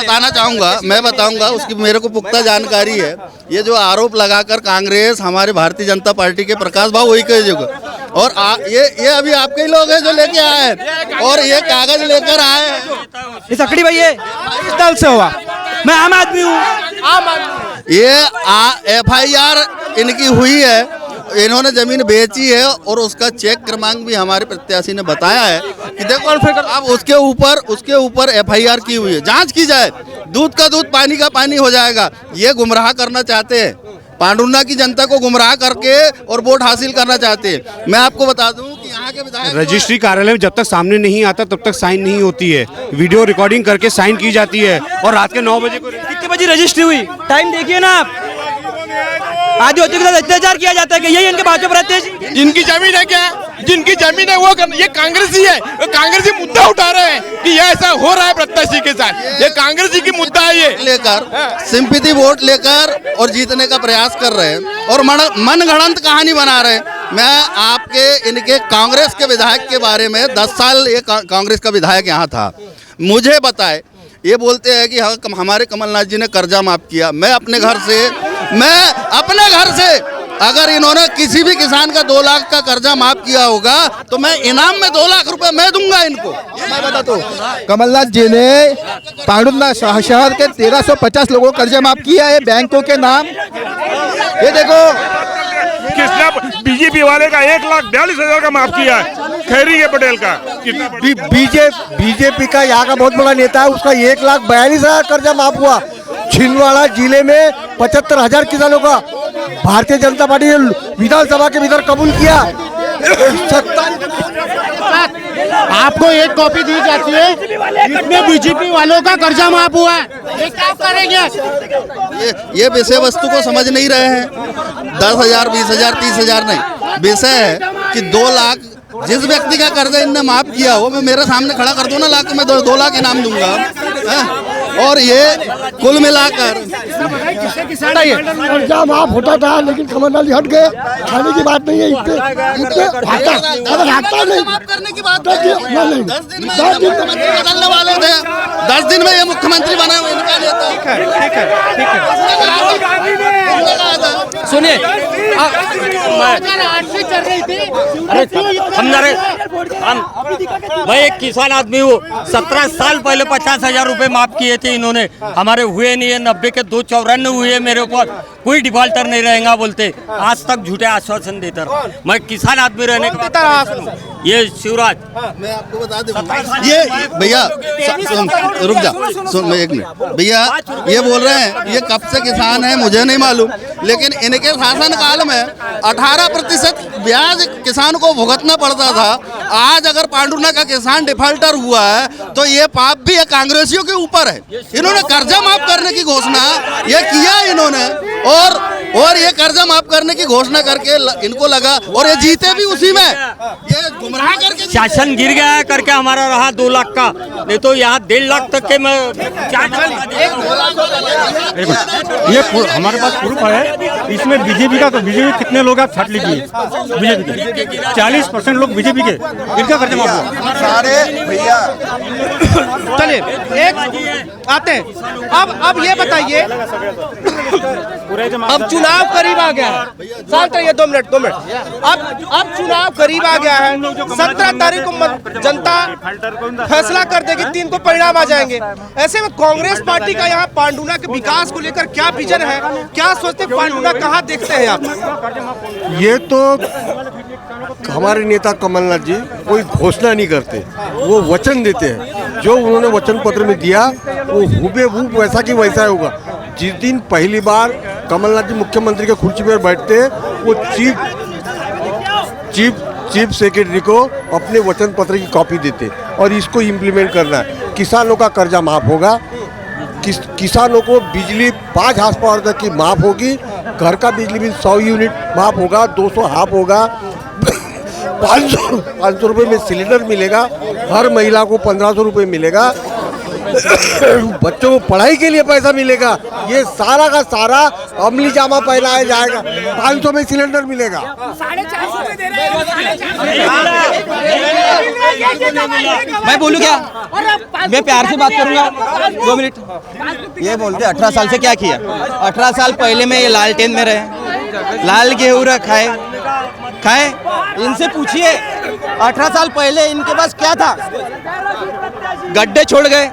मैं बताऊंगा उसकी मेरे को पुख्ता जानकारी है। ये जो आरोप लगाकर कांग्रेस हमारे भारतीय जनता पार्टी के प्रकाश भाव वही कहेगा, और ये अभी आपके ही लोग हैं जो लेके आए हैं, और ये कागज लेकर आए हैं। ये सकड़ी भाई है, इस दल से हुआ, मैं आम आदमी हूँ। ये FIR इनकी हुई है, इन्होंने जमीन बेची है, और उसका चेक क्रमांक भी हमारे प्रत्याशी ने बताया है कि देखो अब उसके ऊपर FIR की हुई है। जांच की जाए, दूध का दूध पानी का पानी हो जाएगा। ये गुमराह करना चाहते हैं, पांडुरना की जनता को गुमराह करके और वोट हासिल करना चाहते हैं। मैं आपको बता दूं कि यहाँ के विधायक रजिस्ट्री कार्यालय में जब तक सामने नहीं आता तब तक साइन नहीं होती है, वीडियो रिकॉर्डिंग करके साइन की जाती है, और रात के 9 बजे को। कितने बजे रजिस्ट्री हुई? टाइम देखिए ना आप। आदिवासियों के साथ अत्याचार किया जाता है कि यही इनके भाजपा प्रत्याशी। इनकी जमीन है क्या? जिनकी जमीन है वो ये कांग्रेसी है, कांग्रेसी मुद्दा उठा रहे हैं कि ये ऐसा हो रहा है प्रत्याशी के साथ। ये कांग्रेसी की मुद्दा है, ये लेकर सिंपैथी वोट लेकर और जीतने का प्रयास कर रहे हैं और मनगढ़ंत कहानी बना रहे हैं। मैं आपके इनके कांग्रेस के विधायक के बारे में 10 साल ये कांग्रेस का विधायक यहाँ था, मुझे बताए, ये बोलते हैं कि हमारे कमलनाथ जी ने कर्जा माफ किया। मैं अपने घर से अगर इन्होंने किसी भी किसान का 2 लाख का कर्जा माफ किया होगा तो मैं इनाम में 2 लाख रुपए मैं दूंगा इनको। मैं बताता हूँ, कमलनाथ जी ने पांडुरना शहर के 1350 लोगों को कर्जा माफ किया है बैंकों के नाम। ये देखो किसने बीजेपी वाले का 1,42,000 का माफ किया है, खैरी के पटेल का। बीजेपी का यहाँ का बहुत बड़ा नेता है, उसका 1,42,000 कर्जा माफ हुआ। छिंदवाड़ा जिले में 75,000 किसानों का भारतीय जनता पार्टी ने विधानसभा के भीतर कबूल किया। आपको एक कॉपी दी जाती है, इसमें बीजेपी वालों का कर्जा माफ हुआ है, ये क्या करेंगे? ये विषय वस्तु को समझ नहीं रहे हैं। 10,000, 20,000, 30,000 नहीं, विषय है कि 2 लाख जिस व्यक्ति का कर्जा इनने माफ किया हो, मैं मेरे सामने खड़ा कर दो ना लाख, मैं 2 लाख इनाम दूंगा। और ये कुल मिलाकर कर्जा माफ होता था, लेकिन कमलनाथ जी हट गए। खाने की बात नहीं है, इतने हाकता नहीं करने की बात नहीं। 10 दिन बदलने वाले थे, 10 दिन में ये मुख्यमंत्री बना हुआ इनका नेता। सुनिए, मैं एक किसान आदमी हूँ, 17 साल पहले 50,000 रुपए माफ किए थे इन्होंने, हमारे हुए नहीं है। 90 के 254 हुए मेरे ऊपर, कोई डिफॉल्टर नहीं रहेगा बोलते, आज तक झूठे आश्वासन देता रहा। मैं किसान आदमी रहने का ये शिवराज, मैं आपको बता दूं, ये भैया रुक जा, सुन मैं 1 मिनट। भैया ये बोल रहे हैं ये कब से किसान है मुझे नहीं मालूम, लेकिन इनके शासन काल में 18% ब्याज किसान को भुगतना पड़ता था। आज अगर पांडुरना का किसान डिफॉल्टर हुआ है तो ये पाप भी ये कांग्रेसियों के ऊपर है। इन्होंने कर्जा माफ करने की घोषणा ये किया इन्होंने, और ये कर्जा माफ करने की घोषणा करके इनको लगा, और ये जीते भी उसी में, ये गुमराह करके। शासन गिर गया है करके हमारा रहा 2 लाख का, नहीं तो यहाँ 1.5 लाख तक के मैं ये हमारे पास प्रूफ है। इसमें बीजेपी कितने लोग आप छाट लीजिए, बीजेपी के 40% लोग बीजेपी के, इनका कर्जा माफ हुआ सारे भैया। चलिए एक आते हैं, अब ये बताइए, अब चुनाव करीब आ गया है, 2 मिनट। अब चुनाव करीब आ गया है, 17 तारीख को जनता फैसला कर देगी, 3 को परिणाम आ जाएंगे। ऐसे में कांग्रेस पार्टी का यहाँ पांडुना के विकास को लेकर क्या विजन है, क्या सोचते, पांडुना कहाँ देखते हैं आप? ये तो हमारे नेता कमलनाथ जी कोई घोषणा नहीं करते, वो वचन देते हैं। जो उन्होंने वचन पत्र में दिया वो हुबेहूब वैसा की वैसा होगा। जिस दिन पहली बार कमलनाथ जी मुख्यमंत्री के कुर्सी पर बैठते, वो चीफ सेक्रेटरी को अपने वचन पत्र की कॉपी देते और इसको इम्प्लीमेंट करना है। किसानों का कर्जा माफ होगा, किसानों को बिजली 5 हार्स पावर तक की माफ होगी, घर का बिजली बिल 100 यूनिट माफ होगा, 200 हाफ होगा, 500 रुपये में सिलेंडर मिलेगा, हर महिला को 1500 रुपये मिलेगा, बच्चों को पढ़ाई के लिए पैसा मिलेगा। ये सारा का सारा अमली जामा पहनाया जाएगा, 500 में सिलेंडर मिलेगा। मैं बोलूँ क्या, मैं प्यार से बात करूँगा, 2 मिनट। ये बोलते 18 साल से क्या किया? 18 साल पहले में ये लालटेन में रहे, लाल गेहूं खाए, इनसे पूछिए 18 साल पहले इनके पास क्या था? गड्ढे छोड़ गए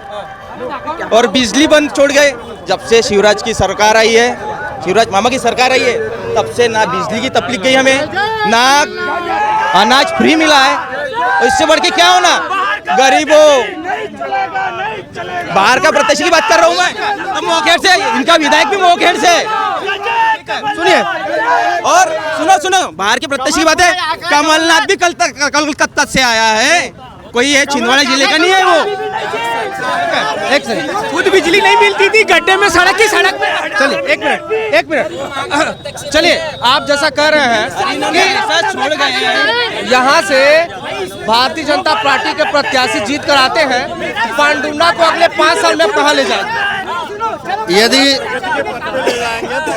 और बिजली बंद छोड़ गए। जब से शिवराज की सरकार आई है, शिवराज मामा की सरकार आई है, तब से ना बिजली की तकलीफ गई हमें, ना अनाज फ्री मिला है। और इससे बढ़ के क्या होना, गरीबों बाहर का प्रत्याशी की बात कर रहा हूँ मैं, तो मोखेड़ से, इनका विधायक भी मोखेड़ से। सुनिए और सुनो, बाहर के प्रत्याशी की बात है, कमलनाथ भी कलकत्ता से आया है, कोई है छिंदवाड़ा जिले का नहीं है वो। एक सेकंड, खुद बिजली नहीं मिलती थी, गड्ढे में सड़क की सड़क पे। चलिए एक मिनट चलिए, आप जैसा कह रहे हैं कि छोड़ गए हैं, यहाँ से भारतीय जनता पार्टी के प्रत्याशी जीत कर आते हैं, पांडुना को अगले 5 साल में कहाँ ले जाएंगे?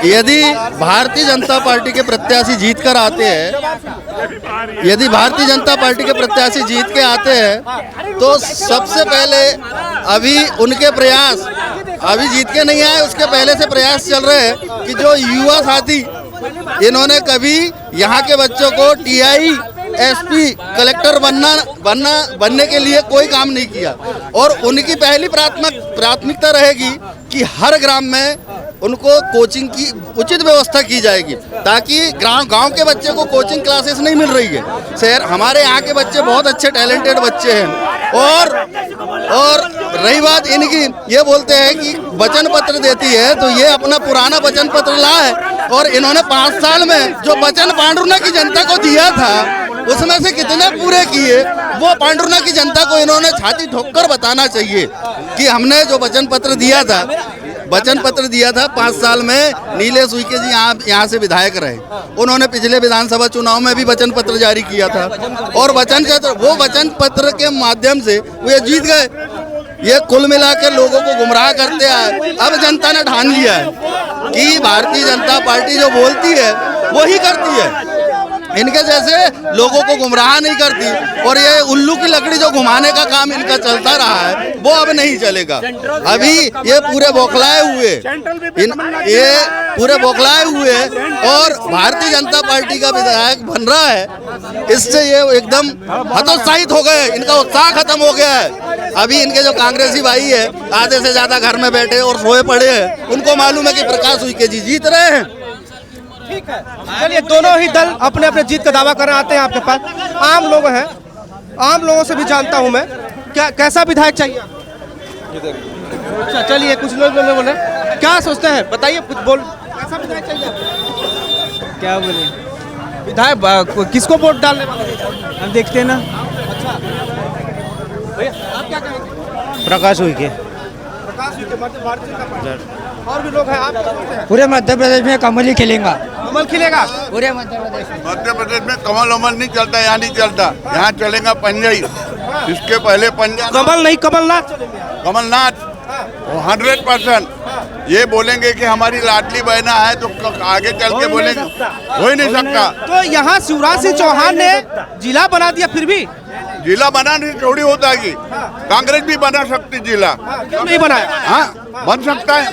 यदि भारतीय जनता पार्टी के प्रत्याशी जीत कर आते हैं, यदि भारतीय जनता पार्टी के प्रत्याशी जीत के आते हैं, तो सबसे पहले अभी उनके प्रयास, अभी जीत के नहीं आए, उसके पहले से प्रयास चल रहे हैं कि जो युवा साथी, इन्होंने कभी यहाँ के बच्चों को TI SP कलेक्टर बनने के लिए कोई काम नहीं किया, और उनकी पहली प्राथमिकता रहेगी कि हर ग्राम में उनको कोचिंग की उचित व्यवस्था की जाएगी, ताकि गांव के बच्चे को कोचिंग क्लासेस नहीं मिल रही है। शहर हमारे यहाँ के बच्चे बहुत अच्छे टैलेंटेड बच्चे हैं, और रही बात इनकी, ये बोलते हैं कि वचन पत्र देती है, तो ये अपना पुराना वचन पत्र लाए, और इन्होंने 5 साल में जो वचन पांडुर्ना की जनता को दिया था उसमें से कितने पूरे किए, वो पांडुर्ना की जनता को इन्होंने छाती ठोककर बताना चाहिए कि हमने जो वचन पत्र दिया था 5 साल में। नीलेश उइके जी यहाँ से विधायक रहे, उन्होंने पिछले विधानसभा चुनाव में भी वचन पत्र जारी किया था, और वो वचन पत्र के माध्यम से वो जीत गए। ये कुल मिला के लोगों को गुमराह करते आए। अब जनता ने ठान लिया है कि भारतीय जनता पार्टी जो बोलती है वही करती है, इनके जैसे लोगों को गुमराह नहीं करती, और ये उल्लू की लकड़ी जो घुमाने का काम इनका चलता रहा है वो अब नहीं चलेगा। अभी ये पूरे बौखलाए हुए और भारतीय जनता पार्टी का विधायक बन रहा है, इससे ये एकदम हतोत्साहित हो गए, इनका उत्साह खत्म हो गया है। अभी इनके जो कांग्रेसी भाई है आधे से ज्यादा घर में बैठे और सोए पड़े हैं, उनको मालूम है कि प्रकाश उइके जी जीत रहे हैं। ठीक है, चलिए, दोनों ही दल अपने अपने जीत का दावा करने आते हैं आपके पास। आम लोग हैं, आम लोगों से भी जानता हूं मैं, क्या कैसा विधायक चाहिए? अच्छा, चलिए, कुछ लोग बोले, क्या सोचते हैं, बताइए, कुछ बोल, कैसा विधायक चाहिए? क्या बोले विधायक, किसको वोट डालने वाले हम देखते हैं ना। अच्छा भैया, आप क्या कहेंगे? प्रकाश उइके। प्रकाश उइके, भारतीय जनता पार्टी। और भी लोग हैं, आप क्या सोचते हैं? पूरे मध्य प्रदेश में कमल ही खिलेगा। कमल खिलेगा पूरे मध्य प्रदेश में कमल वमल नहीं चलता, यहाँ नहीं चलता, यहाँ चलेगा पंजाई। इसके पहले पंजाब कमल नहीं, कमलनाथ 100%। ये बोलेंगे कि हमारी लाडली बहना है, तो आगे चल के बोलेंगे, हो ही नहीं सकता। तो यहाँ शिवराज सिंह चौहान ने जिला बना दिया, फिर भी जिला बनाने से थोड़ी होता है कि कांग्रेस भी बना सकती जिला। क्यों नहीं बनाया? हाँ, बन सकता है,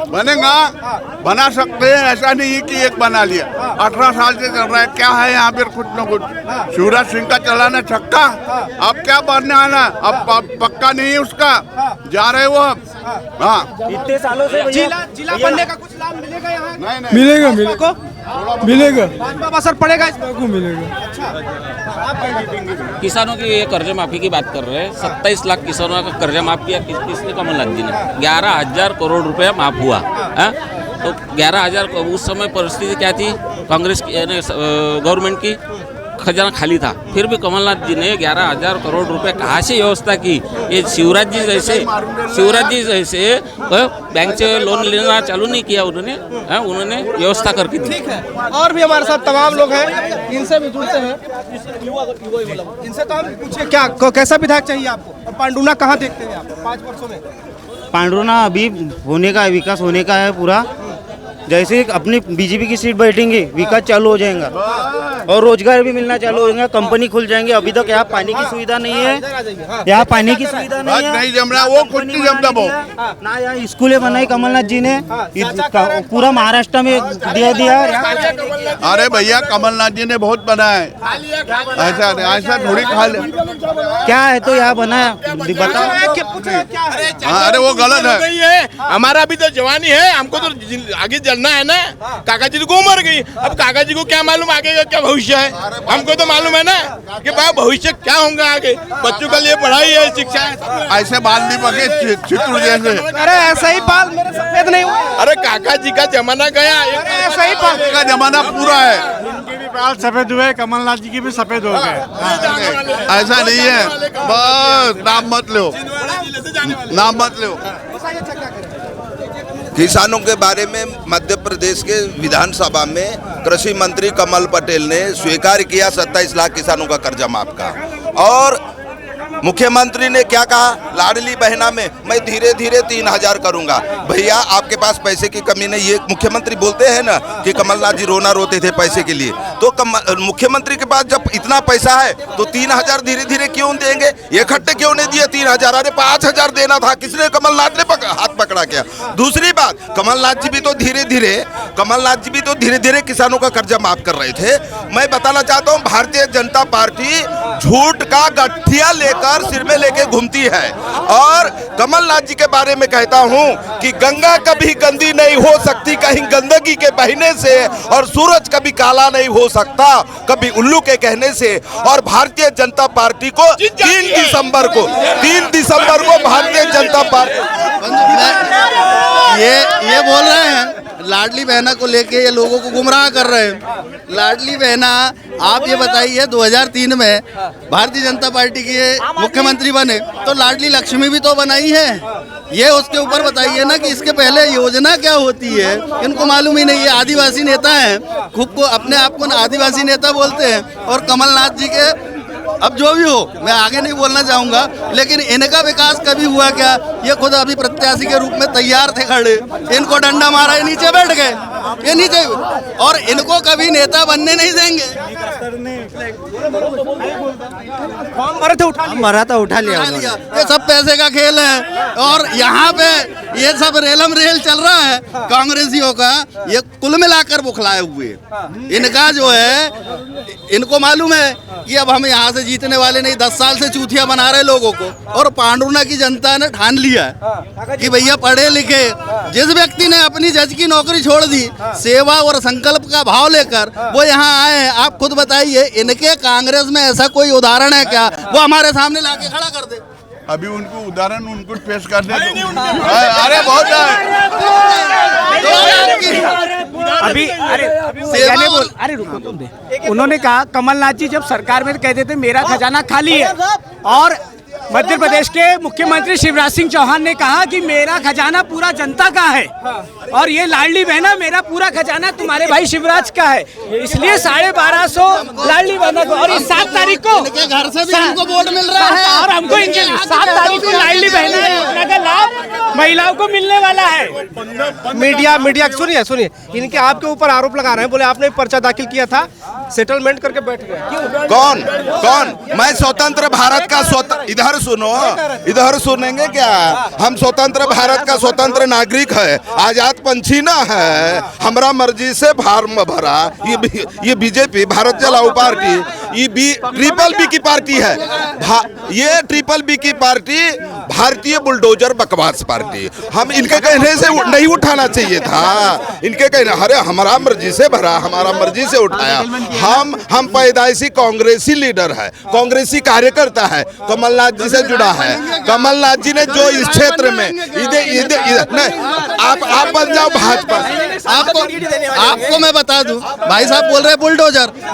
बनेगा, बना सकते हैं, ऐसा नहीं है कि एक बना लिया। 18 साल से चल रहा है, क्या है यहाँ पर कुछ न कुछ। शिवराज सिंह का चलाना छक्का, अब क्या बनने आना, अब पक्का नहीं है उसका, जा रहे वो अब। हाँ, इतने सालों से जिला बनने का कुछ लाभ मिलेगा यहाँ? नहीं, मिलेगा, असर पड़ेगा इसको, मिलेगा। किसानों की ये कर्ज माफी की बात कर रहे हैं। 27 लाख किसानों का कर्ज माफ किया किसने? कमलनाथ जी ने। 11,000 करोड़ रुपया माफ हुआ है। तो 11,000, उस समय परिस्थिति क्या थी कांग्रेस की, गवर्नमेंट की, खजाना खाली था, फिर भी कमलनाथ जी ने 11,000 करोड़ रुपए कहाँ से व्यवस्था की? ये शिवराज जी जैसे बैंक से लोन लेना चालू नहीं किया उन्होंने व्यवस्था करके दी। ठीक है, और भी हमारे साथ तमाम लोग हैं, इनसे भी जुड़ते हैं, इनसे तो हम पूछे, क्या कैसा विधायक चाहिए आपको, और पांडुना कहाँ देखते हैं आप 5 वर्षों में? पांडुना अभी विकास होने का है पूरा। जैसे अपनी बीजेपी की सीट बैठेंगे, विकास चालू हो जाएगा और रोजगार भी मिलना चालू हो जाएगा, कंपनी खुल जाएंगे। अभी तक यहाँ पानी की सुविधा नहीं है, यहाँ पानी की सुविधा नहीं जम रहा, वो कुछ नहीं जमता वो ना। यहाँ स्कूलें बनाई कमलनाथ जी ने, पूरा महाराष्ट्र में दिया। अरे भैया, कमलनाथ जी ने बहुत बनाया है, ऐसा थोड़ी खा ले। क्या है तो यहाँ बनाया, बताओ। अरे वो गलत है, हमारा भी तो जवानी है, हमको तो आगे चलना है ना। काका जी को उम्र गई, अब काका जी को क्या मालूम आगे का क्या भविष्य है, हमको तो मालूम है ना कि भाई भविष्य क्या होगा आगे। बच्चों के लिए पढ़ाई है, शिक्षा है, ऐसे बाल नहीं पके चित्र जैसे। अरे ऐसा ही बाल मेरे सफेद नहीं हुए। अरे काका जी का जमाना गया, ऐसा ही बाल का जमाना पूरा है। बाल सफेद हुए, कमलनाथ जी की भी सफेद हो गए। ऐसा नहीं है, बस नाम मत लो, नाम मत लो। किसानों के बारे में मध्य प्रदेश के विधानसभा में कृषि मंत्री कमल पटेल ने स्वीकार किया 27 लाख किसानों का कर्जा माफ का। और मुख्यमंत्री ने क्या कहा, लाडली बहना में मैं धीरे धीरे 3000 करूंगा। भैया आपके पास पैसे की कमी नहीं, ये मुख्यमंत्री बोलते हैं ना कि कमलनाथ जी रोना रोते थे पैसे के लिए, तो मुख्यमंत्री के पास जब इतना पैसा है तो 3000 धीरे धीरे क्यों देंगे, इकट्ठे क्यों नहीं दिए 3000? अरे 5000 देना था, किसने? कमलनाथ ने हाथ पकड़ा क्या? दूसरी बात, कमलनाथ जी भी तो धीरे धीरे किसानों का कर्जा माफ कर रहे थे। मैं बताना चाहता हूँ, भारतीय जनता पार्टी झूठ का गठिया लेकर सिर में लेके घूमती है। और कमलनाथ जी के बारे में कहता हूं कि गंगा कभी गंदी नहीं हो सकती कहीं गंदगी के बहने से, और सूरज कभी काला नहीं हो सकता कभी उल्लू के कहने से। और भारतीय जनता पार्टी को 3 दिसंबर को भारतीय जनता पार्टी ये बोल रहे हैं लाडली बहना को लेके, ये लोगों को गुमराह कर रहे हैं। लाडली बहना, आप ये बताइए 2003 में भारतीय जनता पार्टी के मुख्यमंत्री बने तो लाडली लक्ष्मी भी तो बनाई है। ये उसके ऊपर बताइए ना कि इसके पहले योजना क्या होती है, इनको मालूम ही नहीं है। आदिवासी नेता हैं, खुद को अपने आप को आदिवासी नेता बोलते हैं। और कमलनाथ जी के, अब जो भी हो, मैं आगे नहीं बोलना चाहूँगा, लेकिन इनका विकास कभी हुआ क्या? ये खुद अभी प्रत्याशी के रूप में तैयार थे खड़े, इनको डंडा मारा, ये नीचे बैठ गए, ये नीचे, और इनको कभी नेता बनने नहीं देंगे। मरा था उठा लिया। ये सब पैसे का खेल है। और यहाँ पे ये सब रेलम रेल चल रहा है कांग्रेसियों का, ये कुल मिलाकर बुखलाए हुए। इनका जो है, इनको मालूम है कि अब हम यहाँ से जीतने वाले नहीं, 10 साल से चूतिया बना रहे लोगों को। और पांडुर्ना की जनता ने ठान लिया है कि भैया पढ़े लिखे जिस व्यक्ति ने अपनी जज की नौकरी छोड़ दी, सेवा और संकल्प का भाव लेकर वो यहाँ आए हैं। आप खुद बताइए, इनके कांग्रेस में ऐसा कोई उदाहरण है क्या? वो हमारे सामने लाके खड़ा कर दे। अभी उनको उदाहरण उनको पेश करने अरे बहुत अरे रुको तुम दे। उन्होंने कहा, कमलनाथ जी जब सरकार में कहते थे मेरा खजाना खाली है, और मध्य प्रदेश के मुख्यमंत्री शिवराज सिंह चौहान ने कहा कि मेरा खजाना पूरा जनता का है, और ये लाडली बहना मेरा पूरा खजाना तुम्हारे भाई शिवराज का है, इसलिए 1250 लाडली बहना को। और इस 7 तारीख को घर से भी हमको वोट मिल रहा है, और हमको 7 तारीख को लाडली बहना योजना का लाभ महिलाओं को मिलने वाला है। मीडिया सुनिए, इनके आपके ऊपर आरोप लगा रहे हैं, बोले आपने पर्चा दाखिल किया था, सेटलमेंट करके बैठ गए। कौन? मैं स्वतंत्र भारत का इधर सुनेंगे क्या? हम स्वतंत्र भारत का स्वतंत्र नागरिक है, आजाद पंछी ना है, हमारा मर्जी से फार्म भरा। ये बीजेपी, भारत चलाओ पार्टी, ये ट्रिपल बी की पार्टी है। ये ट्रिपल बी की पार्टी भारतीय बुलडोजर बकवास पार्टी। हम इनके कहने से नहीं उठाना चाहिए था, इनके कहने, अरे हमारा मर्जी से भरा, हमारा मर्जी से उठाया। हम पैदाइशी कांग्रेसी लीडर है, कांग्रेसी कार्यकर्ता है, कमलनाथ जी से जुड़ा है। कमलनाथ जी ने जो इस क्षेत्र में आप बन जाओ भाजपा। आपको मैं बता दूं, भाई साहब बोल रहे हैं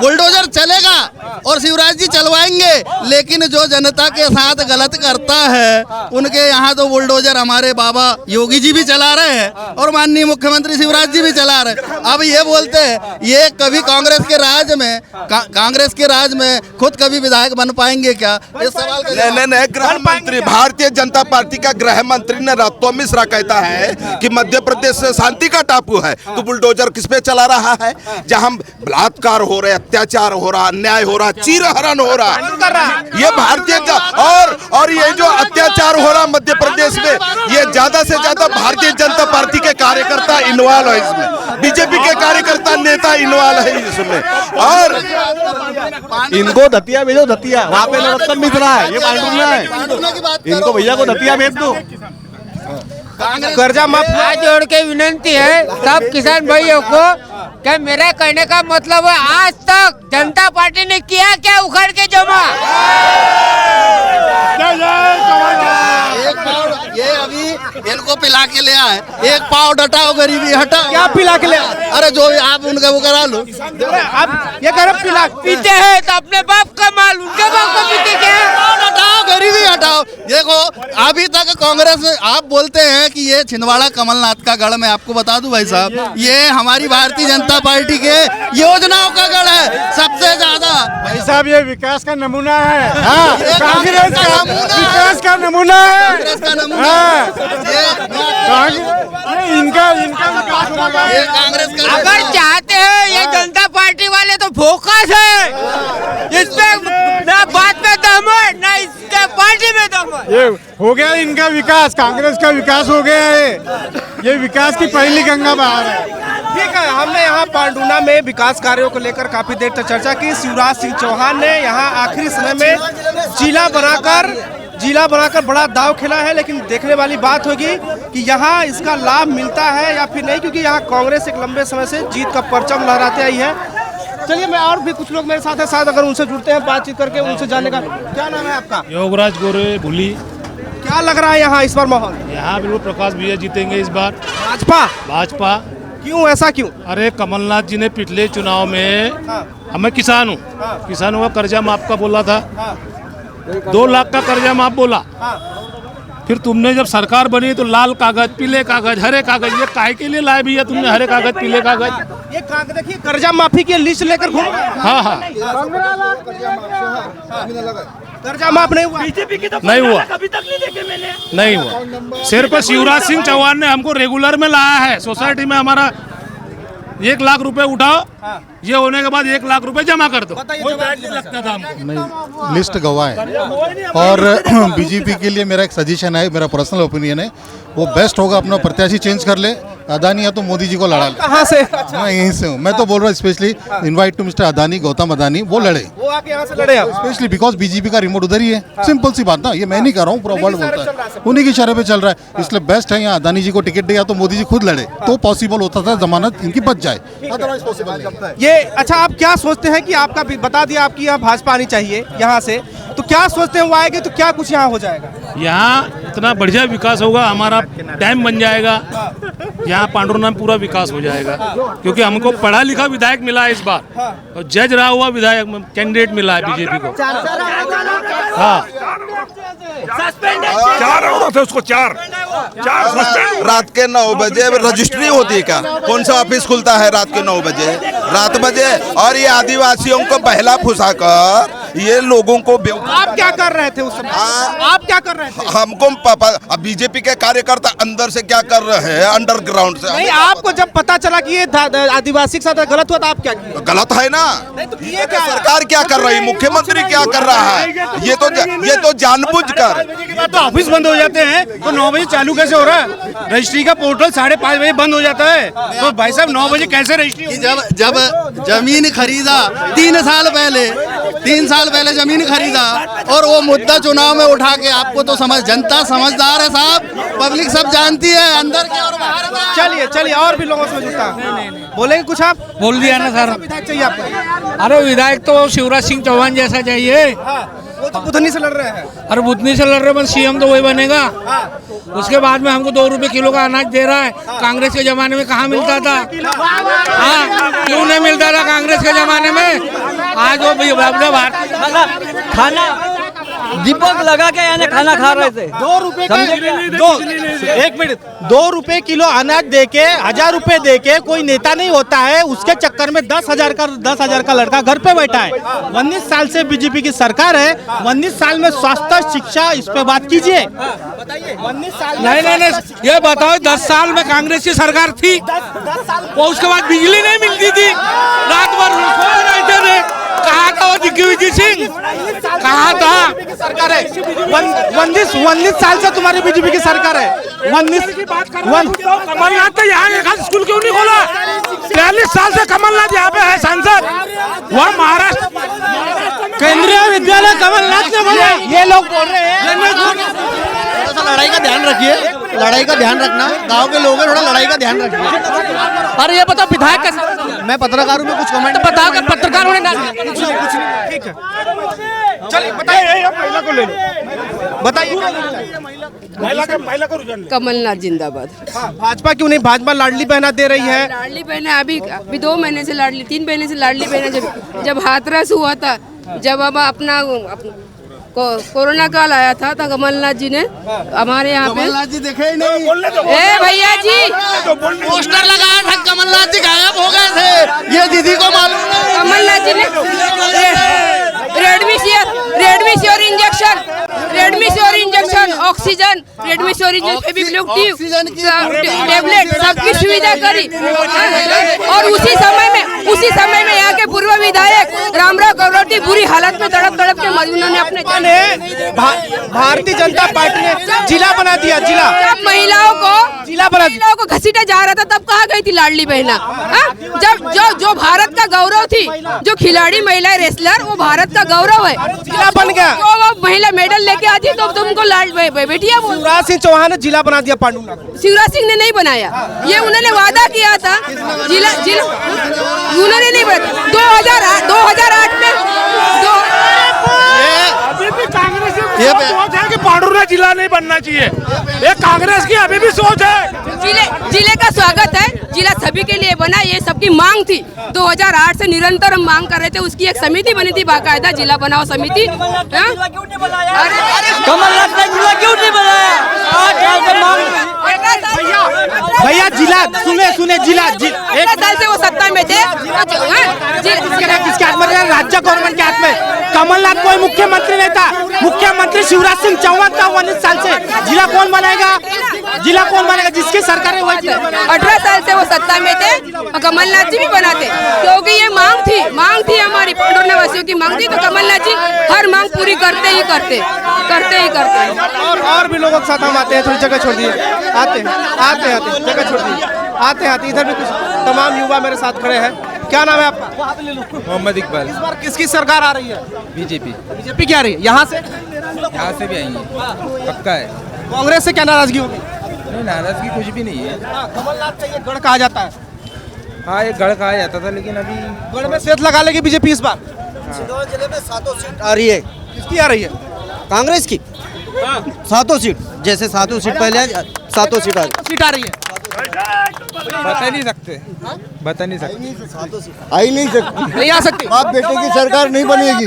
बुलडोजर चलेगा और शिवराज जी चलवाएंगे, लेकिन जो जनता के साथ गलत करता है उनके यहाँ तो बुलडोजर हमारे बाबा योगी जी भी चला रहे हैं और माननीय मुख्यमंत्री शिवराज जी भी चला रहे हैं। अब ये बोलते हैं ये कभी कांग्रेस के राज में खुद कभी विधायक बन पाएंगे क्या? इस सवाल का नहीं, गृह मंत्री, भारतीय जनता पार्टी का गृह मंत्री नरोत्तम मिश्रा कहता है कि मध्य प्रदेश शांति का टापू है, तो बुलडोजर किस पे चला रहा है? जहां बलात्कार हो रहे, अत्याचार हो रहा, अन्याय हो रहा, चीरहरण हो रहा, ये भारतीय और ये जो अत्याचार हो रहा मध्य प्रदेश में, ये ज्यादा से ज्यादा भारतीय जनता पार्टी के कार्यकर्ता इन्वॉल्व है इसमें, बीजेपी के कार्यकर्ता नेता इन्वॉल्व है इसमें। और इनको दतिया भेजो, दतिया वहाँ पे नरोत्तम मिश्रा है, ये पांडुर्ना है, इनको भैया को दतिया भेज दो। कर्जा माफ हाथ जोड़ के विनती है सब किसान भाइयों को कि मेरा कहने का मतलब है, आज तक जनता पार्टी ने किया क्या उखाड़ के जमा? ये अभी इनको पिला के ले आए, एक पाव हटाओ गरीबी हटाओ। क्या पिला के ले आए? अरे जो आप उनका वो करा लो। अब ये कह रहे पिला पीते हैं तो अपने बाप का माल उनके बाप का पीते क्या? हटाओ गरीबी हटाओ। देखो अभी तक कांग्रेस में आप बोलते हैं कि ये छिंदवाड़ा कमलनाथ का गढ़। मैं आपको बता दूं भाई साहब, ये हमारी भारतीय जनता पार्टी के योजनाओं का गढ़ है सबसे ज्यादा। भाई साहब ये विकास का नमूना है। कांग्रेस का नमूना, विकास का नमूना है। कांग्रेस का नमूना ये इनका विकास होगा। ये कांग्रेस का। अगर चाहते हैं ये जनता पार्टी वाले तो फोकस है, इसपे ना बात में दम है ना इसके पार्टी में दम है। ये हो गया इनका विकास, कांग्रेस का विकास हो गया है। ये विकास की पहली गंगा बहा है। ठीक है, हमने यहाँ पांडुना में विकास कार्यों को लेकर काफी देर तक चर्चा की। शिवराज सिंह चौहान ने यहाँ आखिरी समय में जिला बनाकर बड़ा दाव खेला है, लेकिन देखने वाली बात होगी कि यहाँ इसका लाभ मिलता है या फिर नहीं, क्योंकि यहाँ कांग्रेस एक लंबे समय से जीत का परचम लहराते आई है। चलिए, मैं और भी कुछ लोग मेरे साथ है, शायद अगर उनसे जुड़ते हैं, बातचीत करके उनसे जानने का। क्या नाम है आपका? योगराज गोरे भूली। क्या लग रहा है यहाँ इस बार माहौल? यहाँ बिल्कुल प्रकाश भैया जीतेंगे इस बार। भाजपा? क्यों, ऐसा क्यों? अरे कमलनाथ जी ने पिछले चुनाव में, मैं किसान हूँ, किसानों का कर्जा माफ का बोला था, 2 लाख का कर्जा माफ बोला। फिर तुमने जब सरकार बनी तो लाल कागज, पीले कागज, हरे कागज, ये काहे के लिए लाए भैया तुमने हरे कागज, पीले कागज? ये कागज देखिए, कर्जा माफी की लिस्ट लेकर घूम। हाँ, कर्जा माफ नहीं हुआ। बीजेपी की तो नहीं हुआ, कभी तक नहीं देखे मैंने। नहीं हुआ। सिर्फ शिवराज सिंह चौहान ने हमको रेगुलर में लाया है। सोसाइटी में हमारा 1 लाख रुपए उठाओ, ये होने के बाद 1 लाख रुपए जमा कर दो। लगता था हमको। नहीं, लिस्ट गवाएं। और बीजेपी के लिए मेरा एक सजेशन है, मेरा पर्सनल ओपिनियन है, वो बेस्ट होगा अपना प्रत्याशी चेंज कर ले। अदानी या तो मोदी जी को लड़ा ले। कहाँ से? मैं यहीं से हूँ। मैं तो बोल रहा हूँ specially invite to mister Adani, Gautam Adani, वो लड़े। वो आके यहाँ से लड़े स्पेशली बिकॉज बीजेपी का रिमोट उधर ही है। सिंपल सी बात ना, ये मैं नहीं कर रहा हूँ, पूरा वर्ल्ड बोलता है, उन्हीं की शरह पे चल रहा है। इसलिए बेस्ट है यहाँ अदानी जी को टिकट दे या तो मोदी जी खुद लड़े, तो पॉसिबल होता था, जमानत इनकी बच जाए, अदरवाइज पॉसिबल नहीं। ये अच्छा, आप क्या सोचते हैं कि आपका बता दिया आपकी यहाँ भाजपा आनी चाहिए यहाँ से, तो क्या सोचते हैं वो आएगी तो क्या कुछ यहाँ हो जाएगा? यहाँ इतना बढ़िया विकास होगा, हमारा डैम बन जाएगा, यहाँ पांडुरना में पूरा विकास हो जाएगा, क्योंकि हमको पढ़ा लिखा विधायक मिला है इस बार, और जज रहा हुआ विधायक कैंडिडेट मिला है बीजेपी को। हाँ, 4 औरत है उसको, 4 रात के 9 बजे रजिस्ट्री होती है क्या? कौन सा ऑफिस खुलता है रात के 9 बजे? रात बजे। और ये आदिवासियों को बहला फुसाकर ये लोगों को आप क्या कर रहे थे उस समय? आप क्या कर रहे थे? हमको अब बीजेपी के कार्यकर्ता अंदर से क्या कर रहे हैं, अंडरग्राउंड से। नहीं, आपको जब पता चला कि ये आदिवासी के साथ गलत हुआ तो आप क्या किए? गलत है ना, तो ये क्या सरकार क्या कर रही है, मुख्यमंत्री क्या कर रहा है? ये तो जानबूझकर। तो ऑफिस बंद हो जाते हैं तो 9 बजे चालू कैसे हो रहा है? रजिस्ट्री का पोर्टल 5:30 बजे बंद हो जाता है, तो भाई साहब 9 बजे कैसे रजिस्ट्री? जब जमीन खरीदा 3 साल पहले जमीन खरीदा, और वो मुद्दा चुनाव में उठा के, आपको तो जनता समझदार है साहब, पब्लिक सब जानती है अंदर के और बाहर। चलिए और भी लोगों से जुड़ता बोलेंगे कुछ आप? बोल दिया ना सर। विधायक चाहिए आपको? अरे विधायक तो शिवराज सिंह चौहान जैसा चाहिए। वो तो बुधनी से लड़ रहे हैं। अरे बुधनी से लड़ रहे हैं, सीएम तो वही बनेगा। उसके बाद में हमको 2 रुपए किलो का अनाज दे रहा है। कांग्रेस के जमाने में कहाँ मिलता था? हाँ, क्यों नहीं मिलता था कांग्रेस के जमाने में? आज वो खाना दीपक लगा के यानी खाना खा रहे थे। 2 रुपए का 1 मिनट 2 रुपए किलो अनाज देके 1000 रुपए देके कोई नेता नहीं होता है। उसके चक्कर में 10,000 का लड़का घर पे बैठा है। 19 साल से बीजेपी की सरकार है। 19 साल में स्वास्थ्य, शिक्षा, इस पे बात कीजिए। 19 साल नहीं, ये बताओ 10 साल में कांग्रेस की सरकार थी, वो उसके बाद बिजली नहीं मिलती थी, रात भर सो रहे थे। कहाँ था वो दिग्विजय सिंह? कहाँ था? सरकार है 19 साल से तुम्हारी बीजेपी की सरकार है। 19 कमलनाथ तो यहाँ एक स्कूल क्यों नहीं खोला? 43 साल से कमलनाथ यहाँ पे है सांसद। वह महाराष्ट्र केंद्रीय विद्यालय कमलनाथ ने बोला। ये लोग बोल रहे हैं। लड़ाई का ध्यान रखिए। लड़ाई का ध्यान रखना, गांव के लोग हैं, थोड़ा लड़ाई का ध्यान रखना। अरे ये बताओ विधायक कैसे, मैं पत्रकार हूँ, मैं कुछ कमेंट तो बताओ कि पत्रकार होने ना कुछ नहीं, ठीक है। चलिए बताइए, महिला को ले लो, बताइए महिला को रुझान। कमलनाथ जिंदाबाद। भाजपा क्यों नहीं? भाजपा लाडली बहना दे रही है। लाडली बहना अभी 2 महीने से लाडली, 3 महीने से लाडली बहना जब हाथरस हुआ था, जब अब अपना कोरोना काल आया था तो कमलनाथ जी ने हमारे यहाँ पे, कमलनाथ जी देखे ही नहीं। ए भैया जी पोस्टर लगाया था, कमलनाथ जी गायब हो गए थे, ये दीदी को मालूम नहीं। कमलनाथ जी ने रेडमीश्योर इंजेक्शन, ऑक्सीजन, रेडमीश्योर इंजेक्शन, टेबलेट, सबकी सुविधा करी। और उसी समय में यहाँ के पूर्व विधायक रामराव कवरोटी बुरी हालत में तड़प के मरी। उन्होंने अपने भारतीय जनता पार्टी ने जिला बना दिया, जिला। जब महिलाओं को घसीटा जा रहा था तब कहाँ गई थी लाडली बहना? जब जो भारत का गौरव थी, जो खिलाड़ी महिला रेसलर, वो भारत का गौरव है, जिला बन गया। जो वो महिला मेडल लेके आती है तो तुमको बेटिया बोल। शिवराज सिंह चौहान ने जिला बना दिया पांडुना। शिवराज सिंह ने नहीं बनाया, ये उन्होंने वादा किया था। जिला उन्होंने नहीं बनाया। 2008 में कांग्रेस की सोच है कि पांडुना जिला नहीं बनना चाहिए, ये कांग्रेस की अभी भी सोच है। जिले का स्वागत है, जिला सभी के लिए बना, ये सबकी मांग थी। 2008 से निरंतर हम मांग कर रहे थे, उसकी एक समिति बनी थी, बाकायदा जिला बनाओ समिति। कमलनाथ ने जिला क्यों नहीं बनाया? भैया जिला सुने जिला 1 साल से वो सत्ता में थे। किसके हाथ में? राज्य गवर्नमेंट के हाथ में। कमलनाथ कोई मुख्यमंत्री नहीं था, मुख्यमंत्री शिवराज सिंह चौहान था 19 साल से। जिला कौन बनाएगा? जिसकी सरकार है वही। 18 साल से वो सत्ता में थे और कमलनाथ जी भी बनाते, क्योंकि ये मांग थी हमारी पांडुना वासियों की मांग थी। तो कमलनाथ जी हर मांग पूरी करते ही करते। और भी लोगों के साथ हम आते हैं, थोड़ी जगह छोड़ दिए, आते जगह छोड़ दिए, आते इधर भी कुछ तमाम युवा मेरे साथ खड़े हैं। क्या नाम है आपका? मोहम्मद इकबाल। इस बार किसकी सरकार आ रही है? बीजेपी क्या आ रही है? यहाँ से भी आएंगे, पक्का है। कांग्रेस से क्या नाराजगी होगी? नहीं, नाराजगी कुछ भी नहीं है। कमलनाथ का ये गढ़ कहा जाता है। हाँ, ये गढ़ कहा जाता था, लेकिन अभी गढ़ में सेहत लगा लेगी बीजेपी इस बार। सिंदौर जिले में 7 सीट आ रही है। किसकी आ रही है? कांग्रेस की 7 सीट, जैसे 7 सीट पहले 7 सीट आ रही है। बता नहीं सकते। आ ही नहीं सकती, नहीं आ सकती। बाप बेटे की सरकार नहीं बनेगी।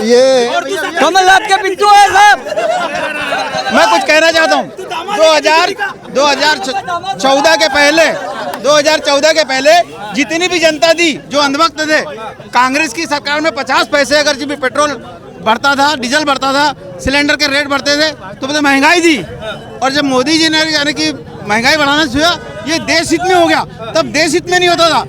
ये कमलनाथ के पिट्ठू है साहब। मैं कुछ कहना चाहता हूँ। 2014 के पहले जितनी भी जनता थी, जो अंधभक्त थे, कांग्रेस की सरकार में 50 पैसे अगर जब भी पेट्रोल बढ़ता था, डीजल बढ़ता था, सिलेंडर के रेट बढ़ते थे, तो महंगाई थी। और जब मोदी जी ने यानी कि महंगाई बढ़ाना शुरू, ये देश हित में हो गया। तब देश हित में नहीं होता था,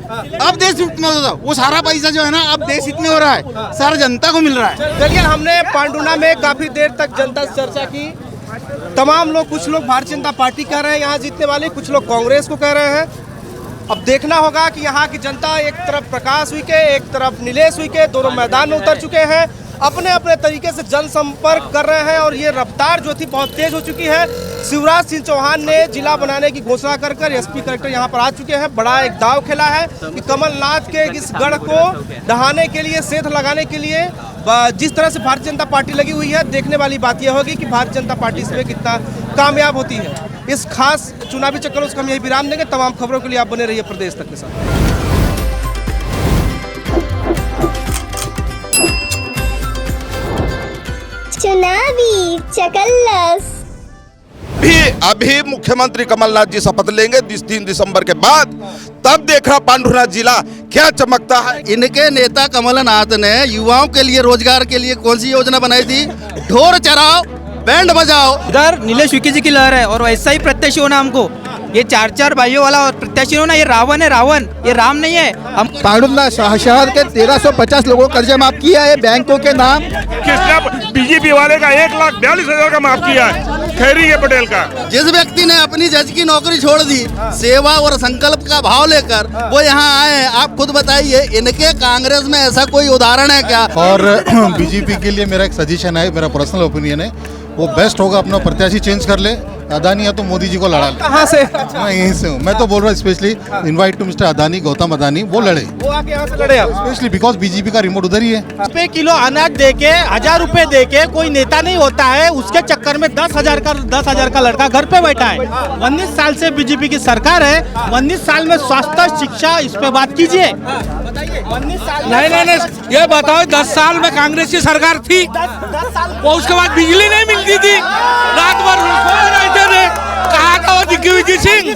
अब देश हित में होता था। वो सारा पैसा जो है ना, अब देश हित में हो रहा है, सारा जनता को मिल रहा है। देखिए, हमने पांडुना में काफी देर तक जनता से चर्चा की। तमाम लोग, कुछ लोग भारतीय जनता पार्टी कह रहे हैं यहाँ जीतने वाले, कुछ लोग कांग्रेस को कह रहे हैं। अब देखना होगा कि यहाँ की जनता एक तरफ प्रकाश उइके, एक तरफ नीलेश उइके, दोनों मैदान में उतर चुके हैं, अपने अपने तरीके से जनसंपर्क कर रहे हैं। और ये रफ्तार जो थी बहुत तेज हो चुकी है। शिवराज सिंह चौहान ने जिला बनाने की घोषणा कर एसपी कलेक्टर यहाँ पर आ चुके हैं। बड़ा एक दाव खेला है कि कमलनाथ के इस गढ़ को ढहाने के लिए, सेंध लगाने के लिए जिस तरह से भारतीय जनता पार्टी लगी हुई है, देखने वाली बात यह होगी कि भारतीय जनता पार्टी इसमें कितना कामयाब होती है। इस खास चुनावी चक्कर उसको हम यही विराम देंगे। तमाम खबरों के लिए आप बने रहिए प्रदेश तक के साथ। चुनावी चकल्लस। अभी मुख्यमंत्री कमलनाथ जी शपथ लेंगे 3 दिसंबर के बाद, तब देखना पांडुना जिला क्या चमकता है। इनके नेता कमलनाथ ने युवाओं के लिए, रोजगार के लिए कौन सी योजना बनाई थी? ढोल चराओ, बैंड बजाओ। इधर नीलेश विकी जी की लहर है और वैसा ही प्रत्याशी होना हमको। ये 4 भाइयों वाला और प्रत्याशी होना, ये रावण है, रावण, ये राम नहीं है। हम पांडुना शहर के 1350 लोगों को कर्जा माफ किया है बैंकों के नाम। किसने? बीजेपी वाले का 1,42,000 का माफ किया है, खैरी के पटेल का। जिस व्यक्ति ने अपनी जज की नौकरी छोड़ दी, सेवा और संकल्प का भाव लेकर वो यहाँ आए हैं, आप खुद बताइए, इनके कांग्रेस में ऐसा कोई उदाहरण है क्या? और बीजेपी के लिए मेरा एक सजेशन है, मेरा पर्सनल ओपिनियन है, वो बेस्ट होगा अपना प्रत्याशी चेंज कर ले, अदानी है तो मोदी जी को लड़ा ले। कहाँ से? मैं यहीं से हूँ। मैं तो बोल रहा हूँ specially invite to mister Adani, Gautam Adani, वो लड़े वो आके यहाँ से लड़े आप? स्पेशली बिकॉज बीजेपी का रिमोट उधर ही है। रुपए किलो अनाज देके 1000 रुपए देके कोई नेता नहीं होता है, उसके चक्कर में 10,000 का लड़का घर पे बैठा है। 19 साल से बीजेपी की सरकार है, 19 साल में स्वास्थ्य शिक्षा इस पे बात कीजिए। 19 साल नहीं, ये बताओ 10 साल में कांग्रेस की सरकार थी, वो उसके बाद बिजली नहीं मिलती थी, रात भर सो रहते थे। कहाँ था वो दिग्विजय सिंह?